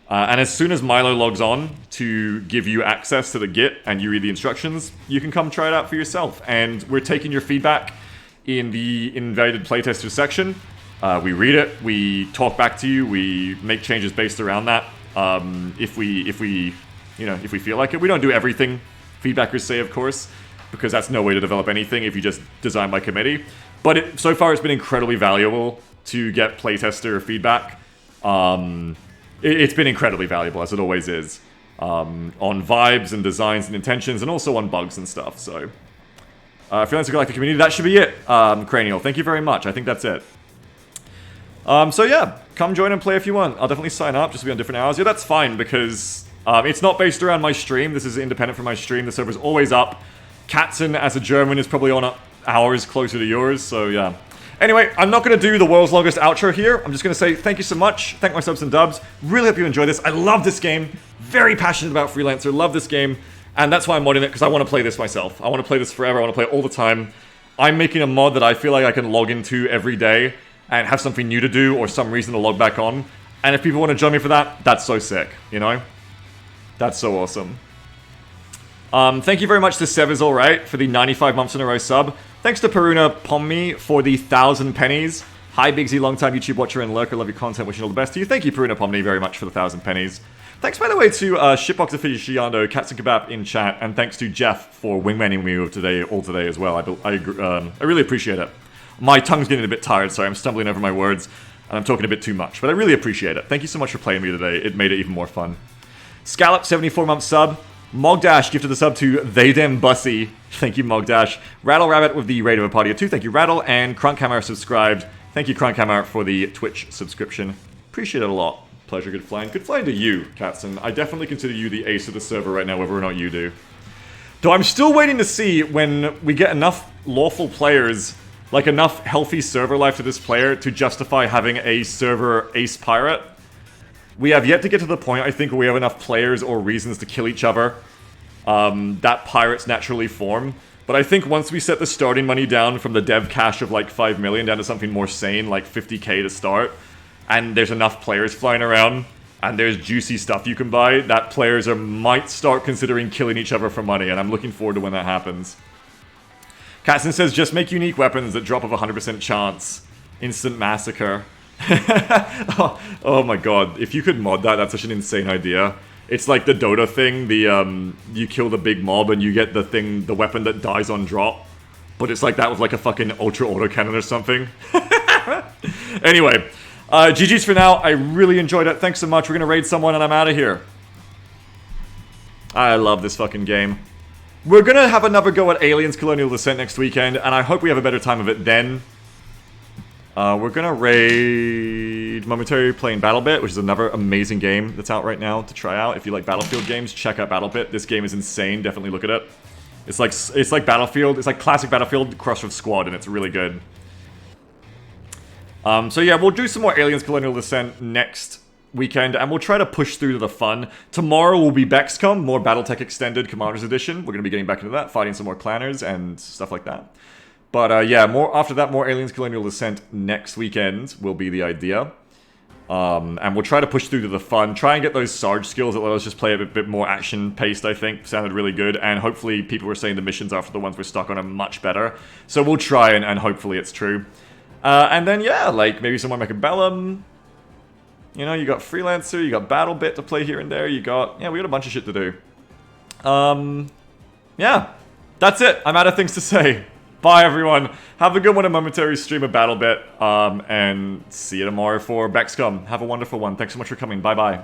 A: And as soon as Milo logs on to give you access to the Git and you read the instructions, you can come try it out for yourself. And we're taking your feedback in the invited playtester section. We read it, we talk back to you, we make changes based around that. If we feel like it. We don't do everything feedbackers say, of course, because that's no way to develop anything if you just design by committee. But so far it's been incredibly valuable to get playtester feedback. It's been incredibly valuable, as it always is, on vibes and designs and intentions, and also on bugs and stuff, so... Freelancer Galactic Community, that should be it, Cranial. Thank you very much, I think that's it. So yeah, come join and play if you want. I'll definitely sign up, just to be on different hours. Yeah, that's fine, because it's not based around my stream. This is independent from my stream. The server's always up. Katzen, as a German, is probably on hours closer to yours, so yeah. Anyway, I'm not going to do the world's longest outro here. I'm just going to say thank you so much. Thank my subs and dubs. Really hope you enjoy this. I love this game. Very passionate about Freelancer. Love this game. And that's why I'm modding it, because I want to play this myself. I want to play this forever. I want to play it all the time. I'm making a mod that I feel like I can log into every day and have something new to do or some reason to log back on. And if people want to join me for that, that's so sick, you know? That's so awesome. Thank you very much to Severs Alright for the 95 months in a row sub. Thanks to Peruna Pommi for the 1,000 pennies. Hi Bigsy, long-time YouTube watcher and lurker. Love your content. Wishing all the best to you. Thank you, Peruna Pomni, very much for the 1,000 pennies. Thanks, by the way, to Shitbox Aficionado, Cats and Kebab in chat, and thanks to Jeff for wingmanning me all today as well. I really appreciate it. My tongue's getting a bit tired, sorry, I'm stumbling over my words, and I'm talking a bit too much, but I really appreciate it. Thank you so much for playing me today. It made it even more fun. Scallop, 74-month sub. Mogdash gifted the sub to They Dem Bussy. Thank you, Mogdash. Rattle Rabbit with the rate of a party of 2. Thank you, Rattle. And Crunkhammer subscribed. Thank you, Crunkhammer, for the Twitch subscription. Appreciate it a lot. Pleasure, good flying. Good flying to you, Katzen. I definitely consider you the ace of the server right now, whether or not you do. Though I'm still waiting to see when we get enough lawful players, like enough healthy server life to this player to justify having a server ace pirate. We have yet to get to the point, I think, where we have enough players or reasons to kill each other that pirates naturally form. But I think once we set the starting money down from the dev cash of like 5 million down to something more sane, like 50k to start, and there's enough players flying around, and there's juicy stuff you can buy, that players might start considering killing each other for money, and I'm looking forward to when that happens. Katzen says, just make unique weapons that drop of 100% chance. Instant massacre. oh my god, if you could mod that, that's such an insane idea. It's like the Dota thing, you kill the big mob and you get the weapon that dies on drop. But it's like that with like a fucking ultra autocannon or something. Anyway, GG's for now. I really enjoyed it. Thanks so much. We're gonna raid someone and I'm out of here. I love this fucking game. We're gonna have another go at Aliens Colonial Descent next weekend, and I hope we have a better time of it then. We're gonna raid Momentary playing BattleBit, which is another amazing game that's out right now to try out. If you like Battlefield games, check out BattleBit. This game is insane. Definitely look at it. It's like Battlefield. It's like classic Battlefield crossed with Squad, and it's really good. So yeah, we'll do some more Aliens Colonial Descent next weekend, and we'll try to push through to the fun. Tomorrow will be BexCom, more BattleTech Extended Commanders Edition. We're gonna be getting back into that, fighting some more clanners and stuff like that. But yeah, after that, more Aliens Colonial Descent next weekend will be the idea. And we'll try to push through to the fun. Try and get those Sarge skills that let us just play a bit more action-paced, I think. Sounded really good. And hopefully people were saying the missions after the ones we're stuck on are much better. So we'll try and hopefully it's true. And then, yeah, like maybe some more Mechabellum. You know, you got Freelancer, you got BattleBit to play here and there. Yeah, we got a bunch of shit to do. Yeah, that's it. I'm out of things to say. Bye, everyone. Have a good one, a momentary stream of BattleBit, and see you tomorrow for BexCom. Have a wonderful one. Thanks so much for coming. Bye-bye.